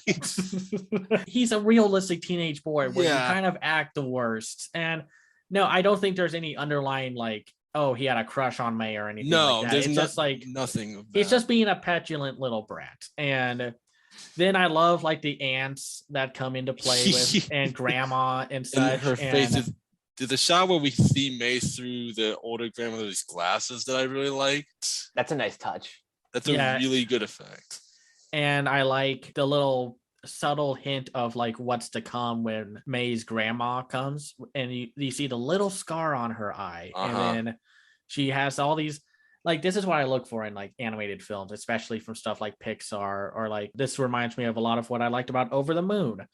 He's a realistic teenage boy where you kind of act the worst. And no, I don't think there's any underlying like, oh, he had a crush on May or anything like that. There's it's just like nothing of that. It's just being a petulant little brat. And then I love like the aunts that come into play with and grandma and such. And her face is the shot where we see May through the older grandmother's glasses that I really liked. That's a nice touch. That's a really good effect. And I like the little subtle hint of like what's to come when May's grandma comes and you see the little scar on her eye. And then she has all these, like, this is what I look for in like animated films, especially from stuff like Pixar, or like this reminds me of a lot of what I liked about Over the Moon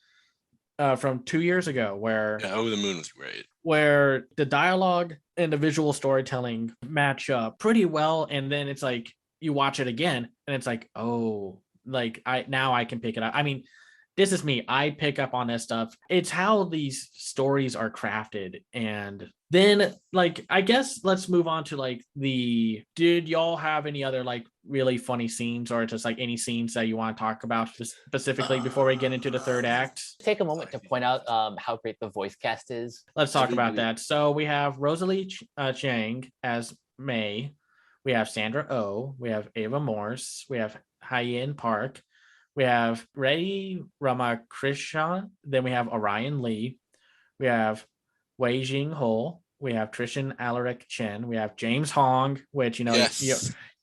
from 2 years ago, where Over the Moon was great, where the dialogue and the visual storytelling match up pretty well. And then it's like, you watch it again and it's like, oh, like I can pick it up. I mean, this is me. I pick up on this stuff. It's how these stories are crafted. And then like, I guess let's move on to like did y'all have any other like really funny scenes or just like any scenes that you want to talk about specifically before we get into the third act? Take a moment to point out how great the voice cast is. Let's talk about that. So we have Rosalie Chang as May. We have Sandra Oh, we have Ava Morse, we have Hyen Park, we have Reddy Ramakrishnan, then we have Orion Lee, we have Wei Jing Ho, we have Trishan Alaric Chen, we have James Hong, which you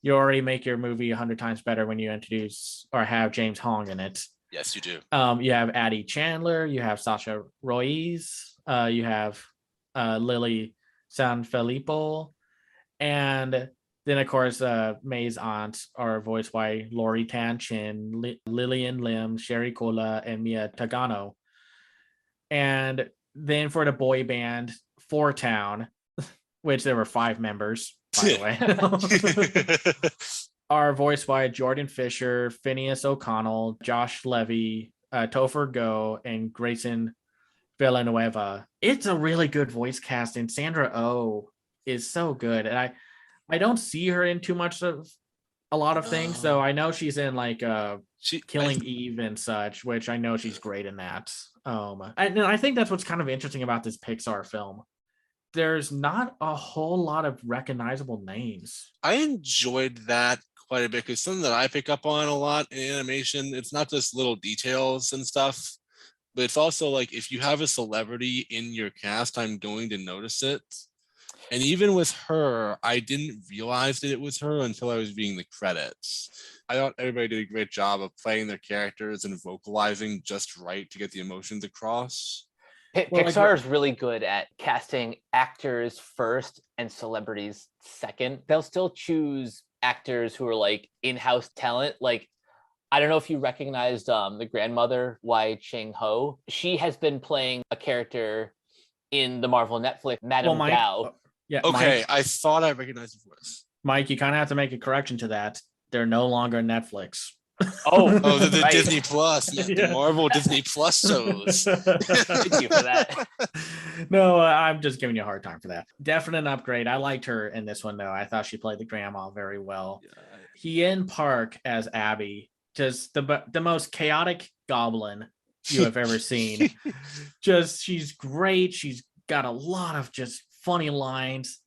already make your movie 100 times better when you introduce or have James Hong in it. Yes, you do. You have Addie Chandler, you have Sasha Ruiz, you have Lily Sanfilippo, and then, of course, May's aunts are voiced by Lori Tan Chin, Lillian Lim, Sherry Cola, and Mia Tagano. And then for the boy band, Four Town, which there were 5 members, by the way, are voiced by Jordan Fisher, Phineas O'Connell, Josh Levy, Topher Go, and Grayson Villanueva. It's a really good voice cast, and Sandra Oh is so good. And I don't see her in too much of a lot of things, so I know she's in like Killing Eve and such, which I know she's great in that. And I think that's what's kind of interesting about this Pixar film. There's not a whole lot of recognizable names. I enjoyed that quite a bit because something that I pick up on a lot in animation, it's not just little details and stuff, but it's also like if you have a celebrity in your cast, I'm going to notice it. And even with her, I didn't realize that it was her until I was reading the credits. I thought everybody did a great job of playing their characters and vocalizing just right to get the emotions across. Pixar is really good at casting actors first and celebrities second. They'll still choose actors who are like in-house talent. Like, I don't know if you recognized the grandmother, Wai Ching Ho. She has been playing a character in the Marvel Netflix, Madame Gao. Yeah. Okay, Mike, I thought I recognized the voice. Mike, you kind of have to make a correction to that. They're no longer Netflix. Oh, the right. Disney Plus, not the Marvel Disney Plus shows. Thank you for that. No, I'm just giving you a hard time for that. Definite upgrade. I liked her in this one, though. I thought she played the grandma very well. Hien Park as Abby, just the most chaotic goblin you have ever seen. She's great. She's got a lot of just funny lines,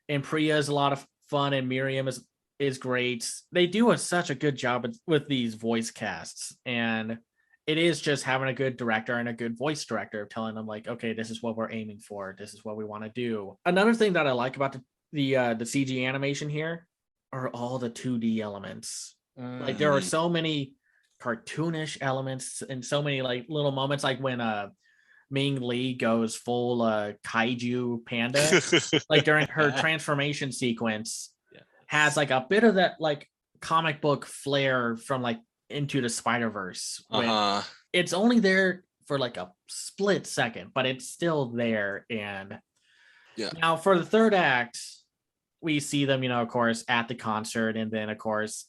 and Priya is a lot of fun, and Miriam is great. They do such a good job with these voice casts, and it is just having a good director and a good voice director telling them like, okay, this is what we're aiming for, this is what we want to do. Another thing that I like about the CG animation here are all the 2D elements. Like there are so many cartoonish elements and so many like little moments, like when Ming Lee goes full kaiju panda, like during her transformation sequence, has like a bit of that like comic book flair from like Into the Spider-Verse. It's only there for like a split second, but it's still there. And now for the third act, we see them, of course, at the concert, and then of course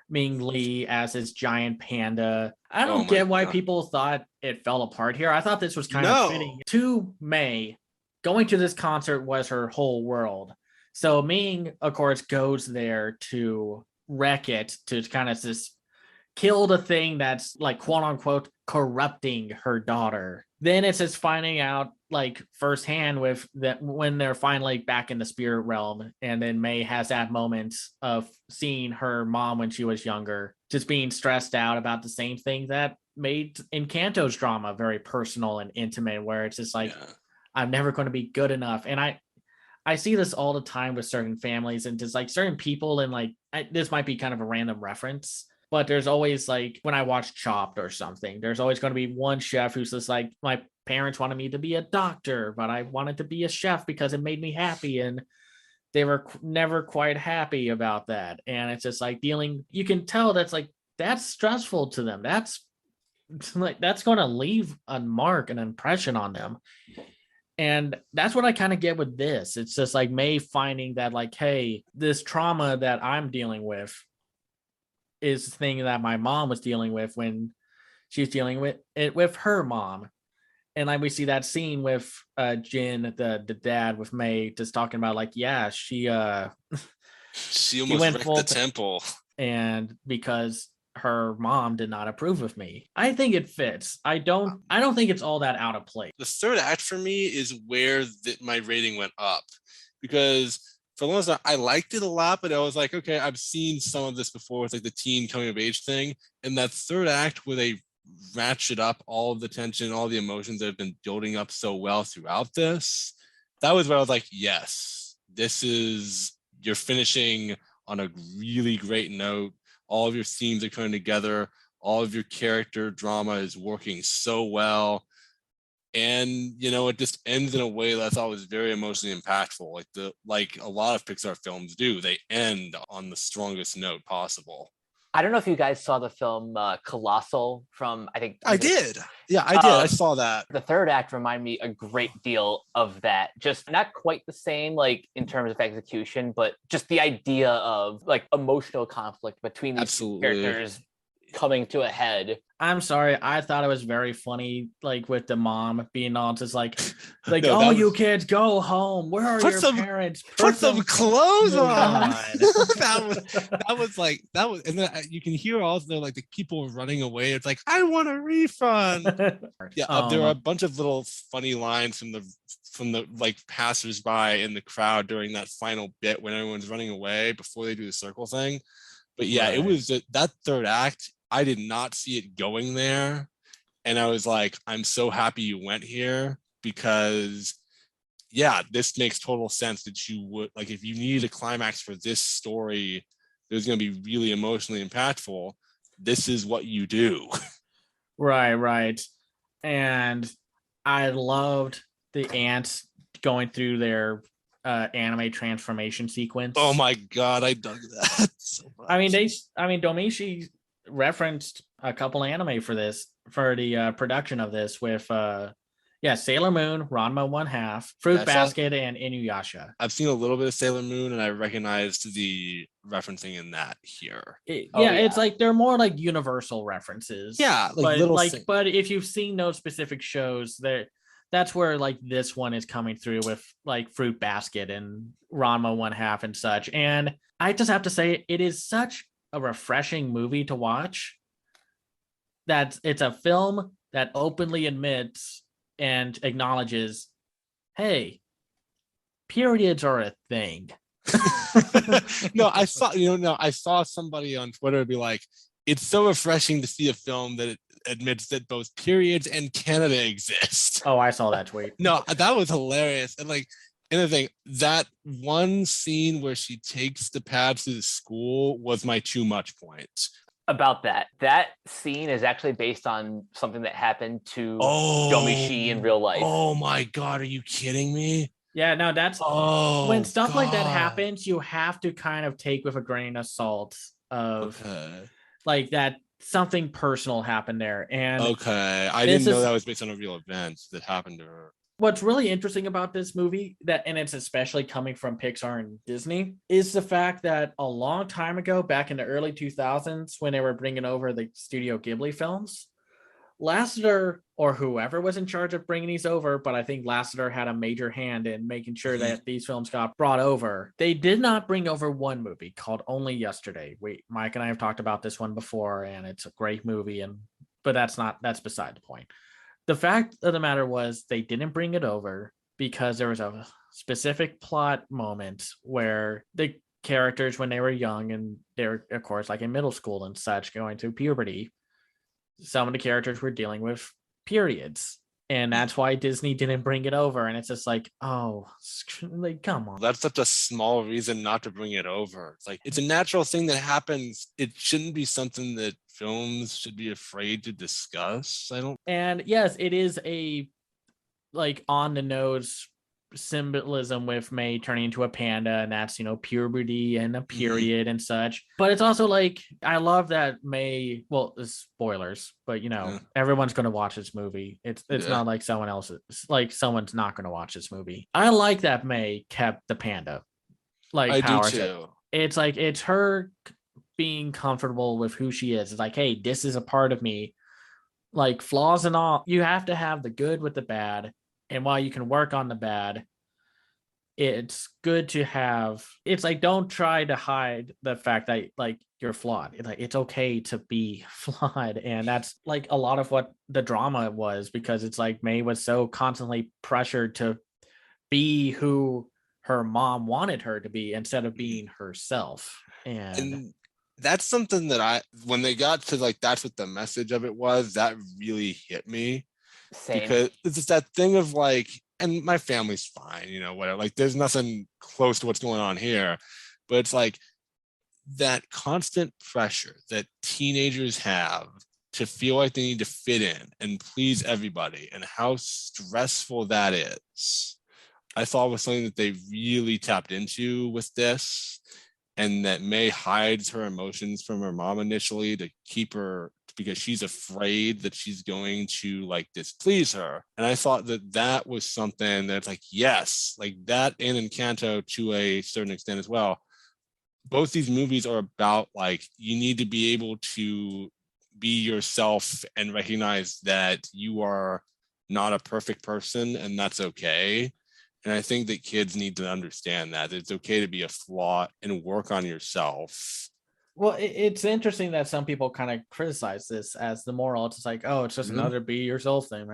Ming Lee as his giant panda. I don't get why people thought it fell apart here. I thought this was kind of fitting to May. Going to this concert was her whole world. So Ming, of course, goes there to wreck it, to kind of just kill the thing that's like quote unquote corrupting her daughter. Then it's just finding out like firsthand with that when they're finally back in the spirit realm, and then May has that moment of seeing her mom when she was younger, just being stressed out about the same thing that made Encanto's drama very personal and intimate, where it's just like, I'm never going to be good enough. And I see this all the time with certain families and just like certain people, and like this might be kind of a random reference, but there's always like when I watch Chopped or something, there's always going to be one chef who's just like, my parents wanted me to be a doctor, but I wanted to be a chef because it made me happy, and they were never quite happy about that. And it's just like you can tell that's stressful to them. That's going to leave a mark, an impression on them. And that's what I kind of get with this. It's just like May finding that like, hey, this trauma that I'm dealing with is the thing that my mom was dealing with when she's dealing with it with her mom. And like we see that scene with Jin, the dad, with May just talking about like, yeah, she almost went wrecked full the temple. And because her mom did not approve of me. I think it fits. I don't think it's all that out of place. The third act for me is where my rating went up, because for the most part, I liked it a lot, but I was like, okay, I've seen some of this before with like the teen coming of age thing. And that third act where they ratchet up all of the tension, all the emotions that have been building up so well throughout this, that was where I was like, yes, you're finishing on a really great note. All of your themes are coming together. All of your character drama is working so well. And, it just ends in a way that I thought was very emotionally impactful. Like a lot of Pixar films do, they end on the strongest note possible. I don't know if you guys saw the film Colossal from, I think. I did. Yeah, I did. I saw that. The third act reminded me a great deal of that. Just not quite the same, like in terms of execution, but just the idea of like emotional conflict between these characters coming to a head. I'm sorry. I thought it was very funny, like with the mom being all just like, No, you kids go home. Where are your parents? Put some clothes on. on. that was, and then you can hear also like the people running away. It's like, I want a refund. Yeah, there are a bunch of little funny lines from the like passersby in the crowd during that final bit when everyone's running away before they do the circle thing. But yeah, It was that third act. I did not see it going there. And I was like, I'm so happy you went here because, yeah, this makes total sense that you would, like, if you needed a climax for this story that was going to be really emotionally impactful, this is what you do. Right. And I loved the ants going through their anime transformation sequence. Oh my God, I dug that so much. I mean, Domichi referenced a couple anime for the production of this with Sailor Moon, Ranma 1/2, Fruit Basket, and Inuyasha. I've seen a little bit of Sailor Moon and I recognized the referencing in that here. It's like they're more like universal references. Yeah, but if you've seen those specific shows, that's where like this one is coming through with like Fruit Basket and Ranma 1/2 and such. And I just have to say, it is such a refreshing movie to watch. That it's a film that openly admits and acknowledges, hey, periods are a thing. I saw somebody on Twitter be like, it's so refreshing to see a film that it admits that both periods and Canada exist. Oh, I saw that tweet. No, that was hilarious. And like, another thing, that one scene where she takes the pads to the school was my too much point. About that scene is actually based on something that happened to Domichi in real life. Oh my God, are you kidding me? Yeah, no, that's when stuff like that happens, you have to kind of take with a grain of salt of like that something personal happened there. And I didn't know that was based on a real event that happened to her. What's really interesting about this movie, and it's especially coming from Pixar and Disney, is the fact that a long time ago, back in the early 2000s, when they were bringing over the Studio Ghibli films, Lasseter, or whoever was in charge of bringing these over, but I think Lasseter had a major hand in making sure that these films got brought over. They did not bring over one movie called Only Yesterday. Mike and I have talked about this one before, and it's a great movie, but that's beside the point. The fact of the matter was they didn't bring it over because there was a specific plot moment where the characters, when they were young and they're, of course, like in middle school and such, going through puberty, some of the characters were dealing with periods. And that's why Disney didn't bring it over. And it's just like, oh, like, come on. That's such a small reason not to bring it over. It's like, it's a natural thing that happens. It shouldn't be something that films should be afraid to discuss. And yes, it is a like on the nose symbolism with May turning into a panda, and that's, puberty and a period and such. But it's also like, I love that May, well, spoilers, but everyone's going to watch this movie. It's not like someone's not going to watch this movie. I like that May kept the panda I power. do too. It's like, it's her being comfortable with who she is. It's like, hey, this is a part of me, like flaws and all. You have to have the good with the bad. And while you can work on the bad, it's good to have, it's like, don't try to hide the fact that like you're flawed. It's okay to be flawed. And that's like a lot of what the drama was, because it's like May was so constantly pressured to be who her mom wanted her to be instead of being herself. And that's something that when they got to like, that's what the message of it was, that really hit me. Same. Because it's just that thing of like, and my family's fine, whatever, like there's nothing close to what's going on here, but it's like that constant pressure that teenagers have to feel like they need to fit in and please everybody, and how stressful that is. I thought was something that they really tapped into with this. and that May hides her emotions from her mom initially to keep her, because she's afraid that she's going to like displease her. And I thought that that was something that's like, yes, like that in Encanto to a certain extent as well. Both these movies are about like, you need to be able to be yourself and recognize that you are not a perfect person, and that's okay. And I think that kids need to understand that it's okay to be a flaw and work on yourself. Well, it's interesting that some people kind of criticize this as the moral. It's like, oh, it's just another be yourself thing.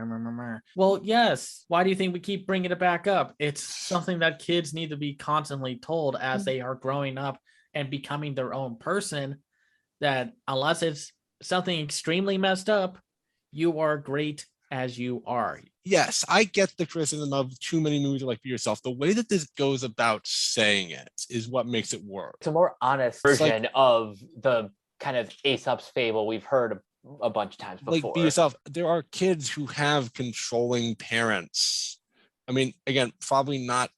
Well, yes. Why do you think we keep bringing it back up? It's something that kids need to be constantly told as they are growing up and becoming their own person, that unless it's something extremely messed up, you are great as you are. Yes, I get the criticism of too many movies are like be yourself. The way that this goes about saying it is what makes it work. It's a more honest version of the kind of Aesop's fable we've heard a bunch of times before. Like, be yourself. There are kids who have controlling parents. I mean, again, probably not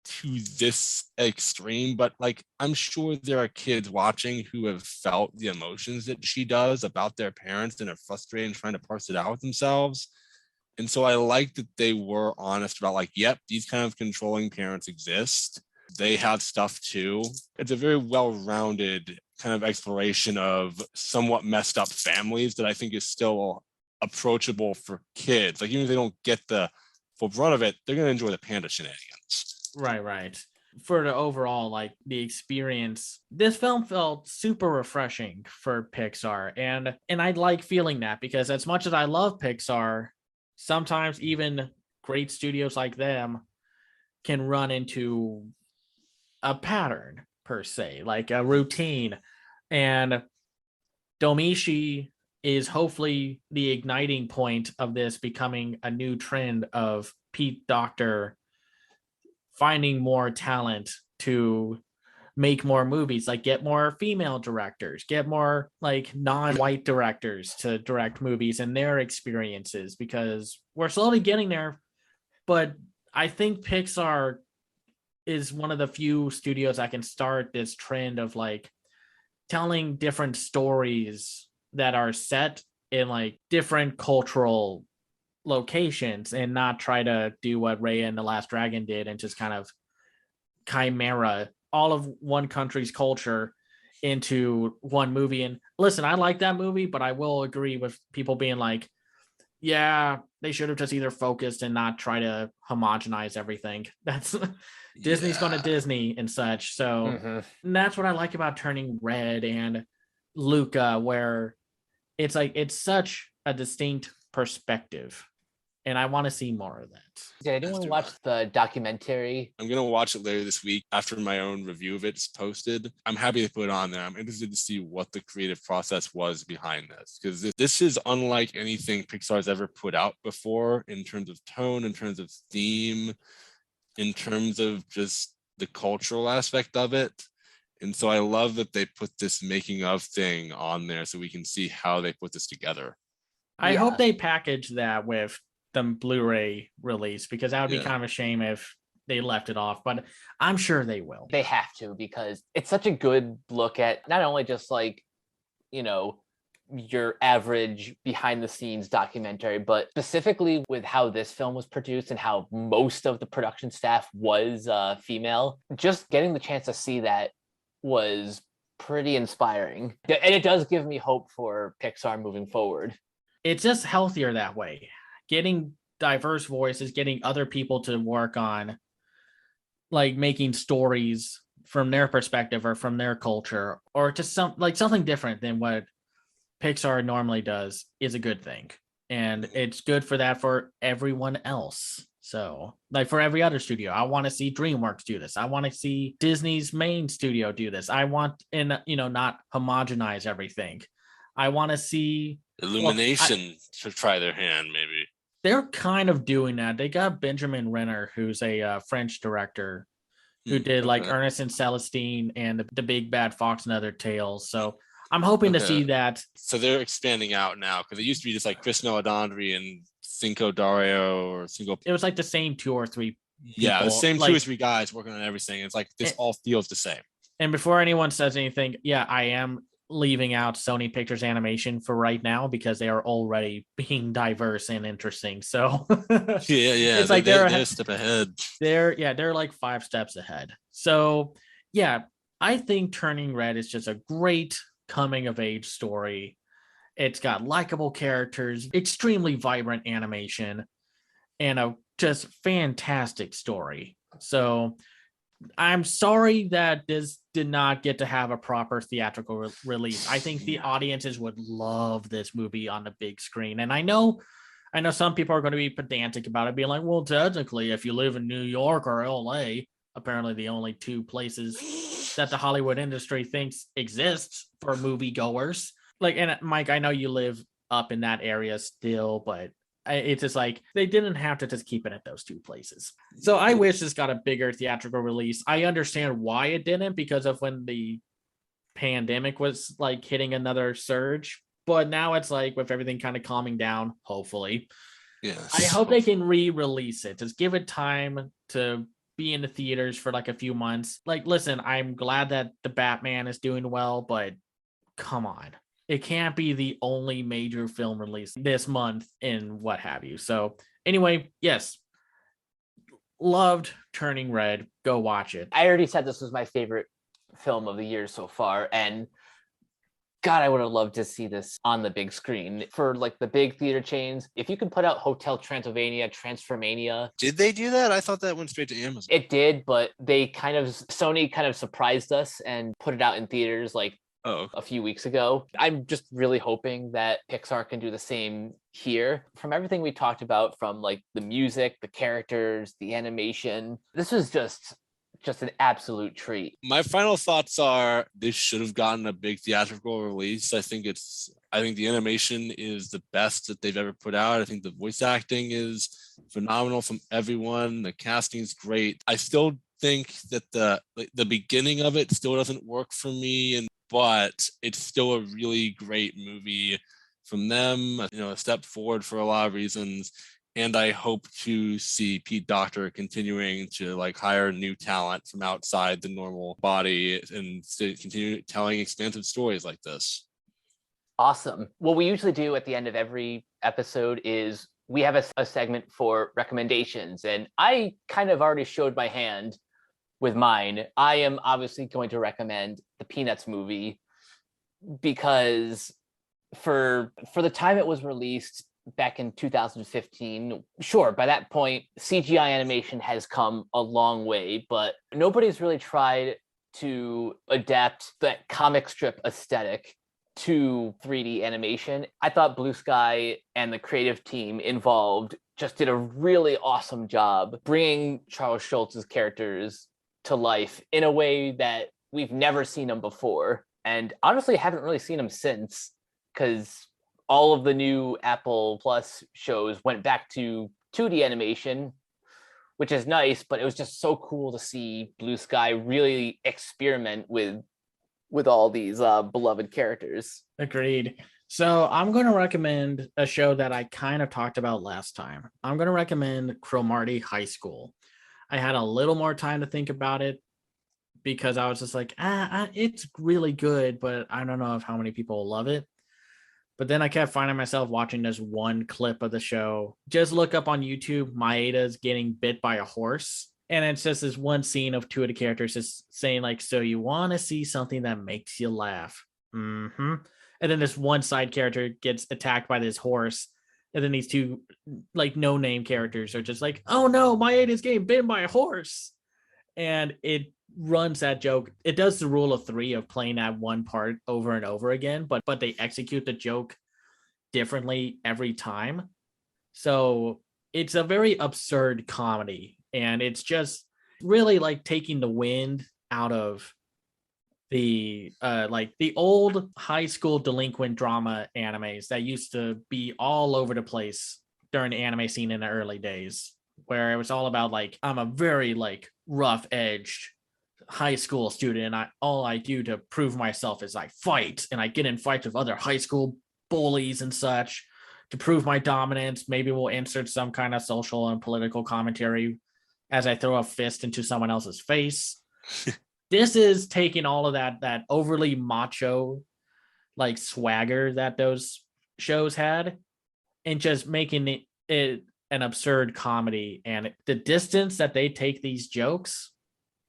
to this extreme, but like, I'm sure there are kids watching who have felt the emotions that she does about their parents and are frustrated and trying to parse it out with themselves. And so I like that they were honest about like, yep, these kind of controlling parents exist. They have stuff too. It's a very well-rounded kind of exploration of somewhat messed up families that I think is still approachable for kids. Like, even if they don't get the full brunt of it, they're going to enjoy the panda shenanigans. Right. For the overall, like, the experience, this film felt super refreshing for Pixar. And I like feeling that, because as much as I love Pixar, sometimes even great studios like them can run into a pattern, per se, like a routine. And Domishi is hopefully the igniting point of this becoming a new trend of Pete Docter finding more talent to make more movies, like get more female directors, get more like non-white directors to direct movies and their experiences, because we're slowly getting there. But I think Pixar is one of the few studios that can start this trend of like telling different stories that are set in like different cultural locations, and not try to do what Raya and the Last Dragon did and just kind of chimera all of one country's culture into one movie. And listen, I like that movie, but I will agree with people being like, yeah, they should have just either focused and not try to homogenize everything. That's Disney's going to Disney and such. So and that's what I like about Turning Red and Luca, where it's like, it's such a distinct perspective. And I want to see more of that. Did anyone watch the documentary? I'm going to watch it later this week after my own review of it's posted. I'm happy to put it on there. I'm interested to see what the creative process was behind this, because this is unlike anything Pixar's ever put out before in terms of tone, in terms of theme, in terms of just the cultural aspect of it. And so I love that they put this making of thing on there so we can see how they put this together. I hope they package that with the Blu-ray release, because that would be kind of a shame if they left it off, but I'm sure they will. They have to, because it's such a good look at not only just like, you know, your average behind the scenes documentary, but specifically with how this film was produced and how most of the production staff was female. Just getting the chance to see that was pretty inspiring. And it does give me hope for Pixar moving forward. It's just healthier that way. Getting diverse voices, getting other people to work on like making stories from their perspective or from their culture, or just something different than what Pixar normally does, is a good thing. And it's good for that for everyone else. So like for every other studio, I want to see DreamWorks do this. I want to see Disney's main studio do this. I want, and not homogenize everything. I want to see Illumination to try their hand, maybe. They're kind of doing that. They got Benjamin Renner, who's a French director who did like Ernest and Celestine and the Big Bad Fox and Other Tales. So I'm hoping to see that. So they're expanding out now, because it used to be just like Chris Noladondri and Cinco Dario or Cinco. It was like the same 2 or 3 people. Yeah, the same 2 or 3 guys working on everything. It's like this all feels the same. And before anyone says anything, yeah, I am leaving out Sony Pictures Animation for right now because they are already being diverse and interesting. So Yeah, it's like they're a step ahead. they're like 5 steps ahead. So yeah, I think Turning Red is just a great coming of age story. It's got likable characters, extremely vibrant animation, and a just fantastic story. So I'm sorry that this did not get to have a proper theatrical release. I think the audiences would love this movie on the big screen. And I know some people are going to be pedantic about it, being like, well, technically, if you live in New York or LA, apparently the only 2 places that the Hollywood industry thinks exists for moviegoers. Like, and Mike, I know you live up in that area still, but it's just like they didn't have to just keep it at those 2 places. So I wish this got a bigger theatrical release. I understand why it didn't because of when the pandemic was like hitting another surge. But now it's like with everything kind of calming down, hopefully. Yes. I hope they can re-release it. Just give it time to be in the theaters for like a few months. Like, listen, I'm glad that the Batman is doing well, but come on. It can't be the only major film release this month and what have you. So anyway, yes, loved Turning Red. Go watch it. I already said this was my favorite film of the year so far, and God, I would have loved to see this on the big screen. For like the big theater chains, if you could put out Hotel Transylvania, Transformania. Did they do that? I thought that went straight to Amazon. It did, but Sony kind of surprised us and put it out in theaters like a few weeks ago. I'm just really hoping that Pixar can do the same here. From everything we talked about, from like the music, the characters, the animation, this was just an absolute treat. My final thoughts are this should have gotten a big theatrical release. I think the animation is the best that they've ever put out. I think the voice acting is phenomenal from everyone. The casting is great. I still think that the beginning of it still doesn't work for me, but it's still a really great movie from them, a step forward for a lot of reasons. And I hope to see Pete Docter continuing to like hire new talent from outside the normal body and to continue telling expansive stories like this. Awesome. What we usually do at the end of every episode is we have a segment for recommendations. And I kind of already showed my hand with mine. I am obviously going to recommend the Peanuts movie because for the time it was released back in 2015, sure, by that point, CGI animation has come a long way, but nobody's really tried to adapt that comic strip aesthetic to 3D animation. I thought Blue Sky and the creative team involved just did a really awesome job bringing Charles Schultz's characters to life in a way that we've never seen them before. And honestly, haven't really seen them since, because all of the new Apple Plus shows went back to 2D animation, which is nice, but it was just so cool to see Blue Sky really experiment with all these beloved characters. Agreed. So I'm going to recommend a show that I kind of talked about last time. I'm going to recommend Cromartie High School. I had a little more time to think about it because I was just like, it's really good, but I don't know if how many people love it. But then I kept finding myself watching this one clip of the show. Just look up on YouTube, Maeda's getting bit by a horse. And it's just this one scene of 2 of the characters just saying like, so you want to see something that makes you laugh. Mm-hmm. And then this one side character gets attacked by this horse. And then these 2 like no-name characters are just like, oh no, Maeda's getting bitten by a horse. And it runs that joke. It does the rule of 3 of playing that one part over and over again, but they execute the joke differently every time. So it's a very absurd comedy, and it's just really like taking the wind out of the like the old high school delinquent drama animes that used to be all over the place during the anime scene in the early days, where it was all about like, I'm a very like rough-edged high school student, and all I do to prove myself is I fight, and I get in fights with other high school bullies and such to prove my dominance. Maybe we'll insert some kind of social and political commentary as I throw a fist into someone else's face. This is taking all of that overly macho like swagger that those shows had and just making it an absurd comedy. And the distance that they take these jokes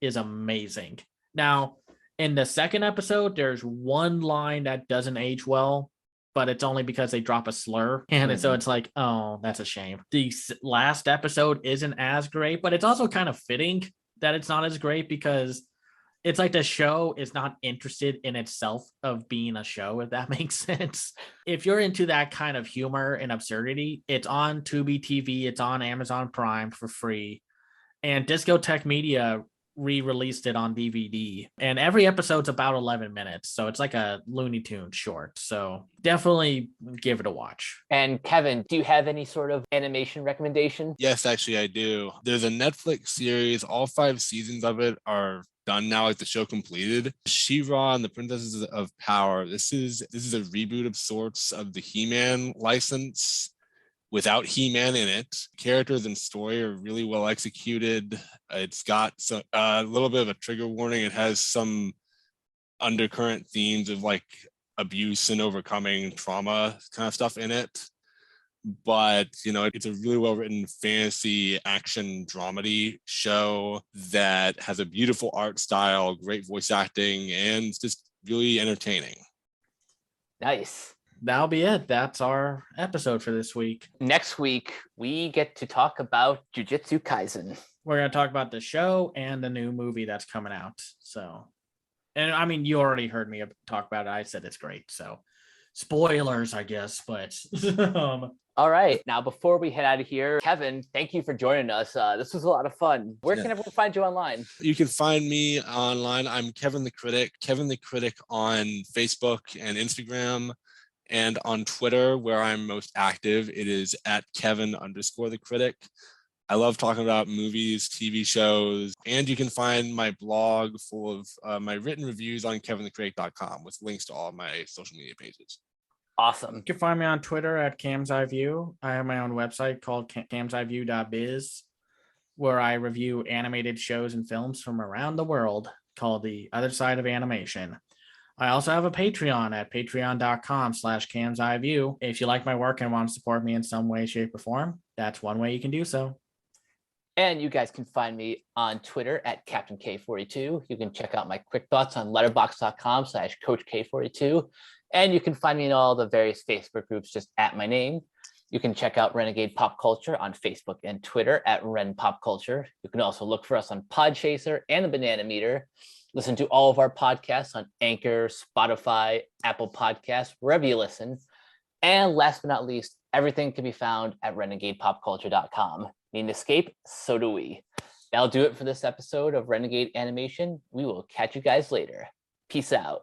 is amazing. Now, in the second episode, there's one line that doesn't age well, but it's only because they drop a slur. And so it's like, oh, that's a shame. The last episode isn't as great, but it's also kind of fitting that it's not as great because it's like the show is not interested in itself of being a show, if that makes sense. If you're into that kind of humor and absurdity, it's on Tubi TV, it's on Amazon Prime for free. And Discotheque Media re-released it on DVD. And every episode's about 11 minutes. So it's like a Looney Tunes short. So definitely give it a watch. And Kevin, do you have any sort of animation recommendation? Yes, actually, I do. There's a Netflix series. All 5 seasons of it are done now, like the show completed. She-Ra and the Princesses of Power. This is a reboot of sorts of the He-Man license without He-Man in it. Characters and story are really well executed. It's got a little bit of a trigger warning. It has some undercurrent themes of like abuse and overcoming trauma kind of stuff in it. But, you know, it's a really well-written fantasy action dramedy show that has a beautiful art style, great voice acting, and it's just really entertaining. Nice. That'll be it. That's our episode for this week. Next week, we get to talk about Jujutsu Kaisen. We're going to talk about the show and the new movie that's coming out. So, and I mean, you already heard me talk about it. I said it's great. So, spoilers, I guess, but all right. Now, before we head out of here, Kevin, thank you for joining us. This was a lot of fun. Where can everyone find you online? You can find me online. I'm Kevin the Critic, Kevin the Critic on Facebook and Instagram, and on Twitter, where I'm most active. It is at Kevin_the Critic. I love talking about movies, TV shows, and you can find my blog full of my written reviews on kevinthecritic.com with links to all of my social media pages. Awesome. You can find me on Twitter at Cam's Eye View. I have my own website called camseyeview.biz, where I review animated shows and films from around the world called The Other Side of Animation. I also have a Patreon at patreon.com/camseyeview. If you like my work and want to support me in some way, shape, or form, that's one way you can do so. And you guys can find me on Twitter at Captain K42. You can check out my quick thoughts on letterboxd.com/CoachK42. And you can find me in all the various Facebook groups just at my name. You can check out Renegade Pop Culture on Facebook and Twitter at Ren Pop Culture. You can also look for us on Podchaser and the Banana Meter. Listen to all of our podcasts on Anchor, Spotify, Apple Podcasts, wherever you listen. And last but not least, everything can be found at renegadepopculture.com. Need an escape? So do we. That'll do it for this episode of Renegade Animation. We will catch you guys later. Peace out.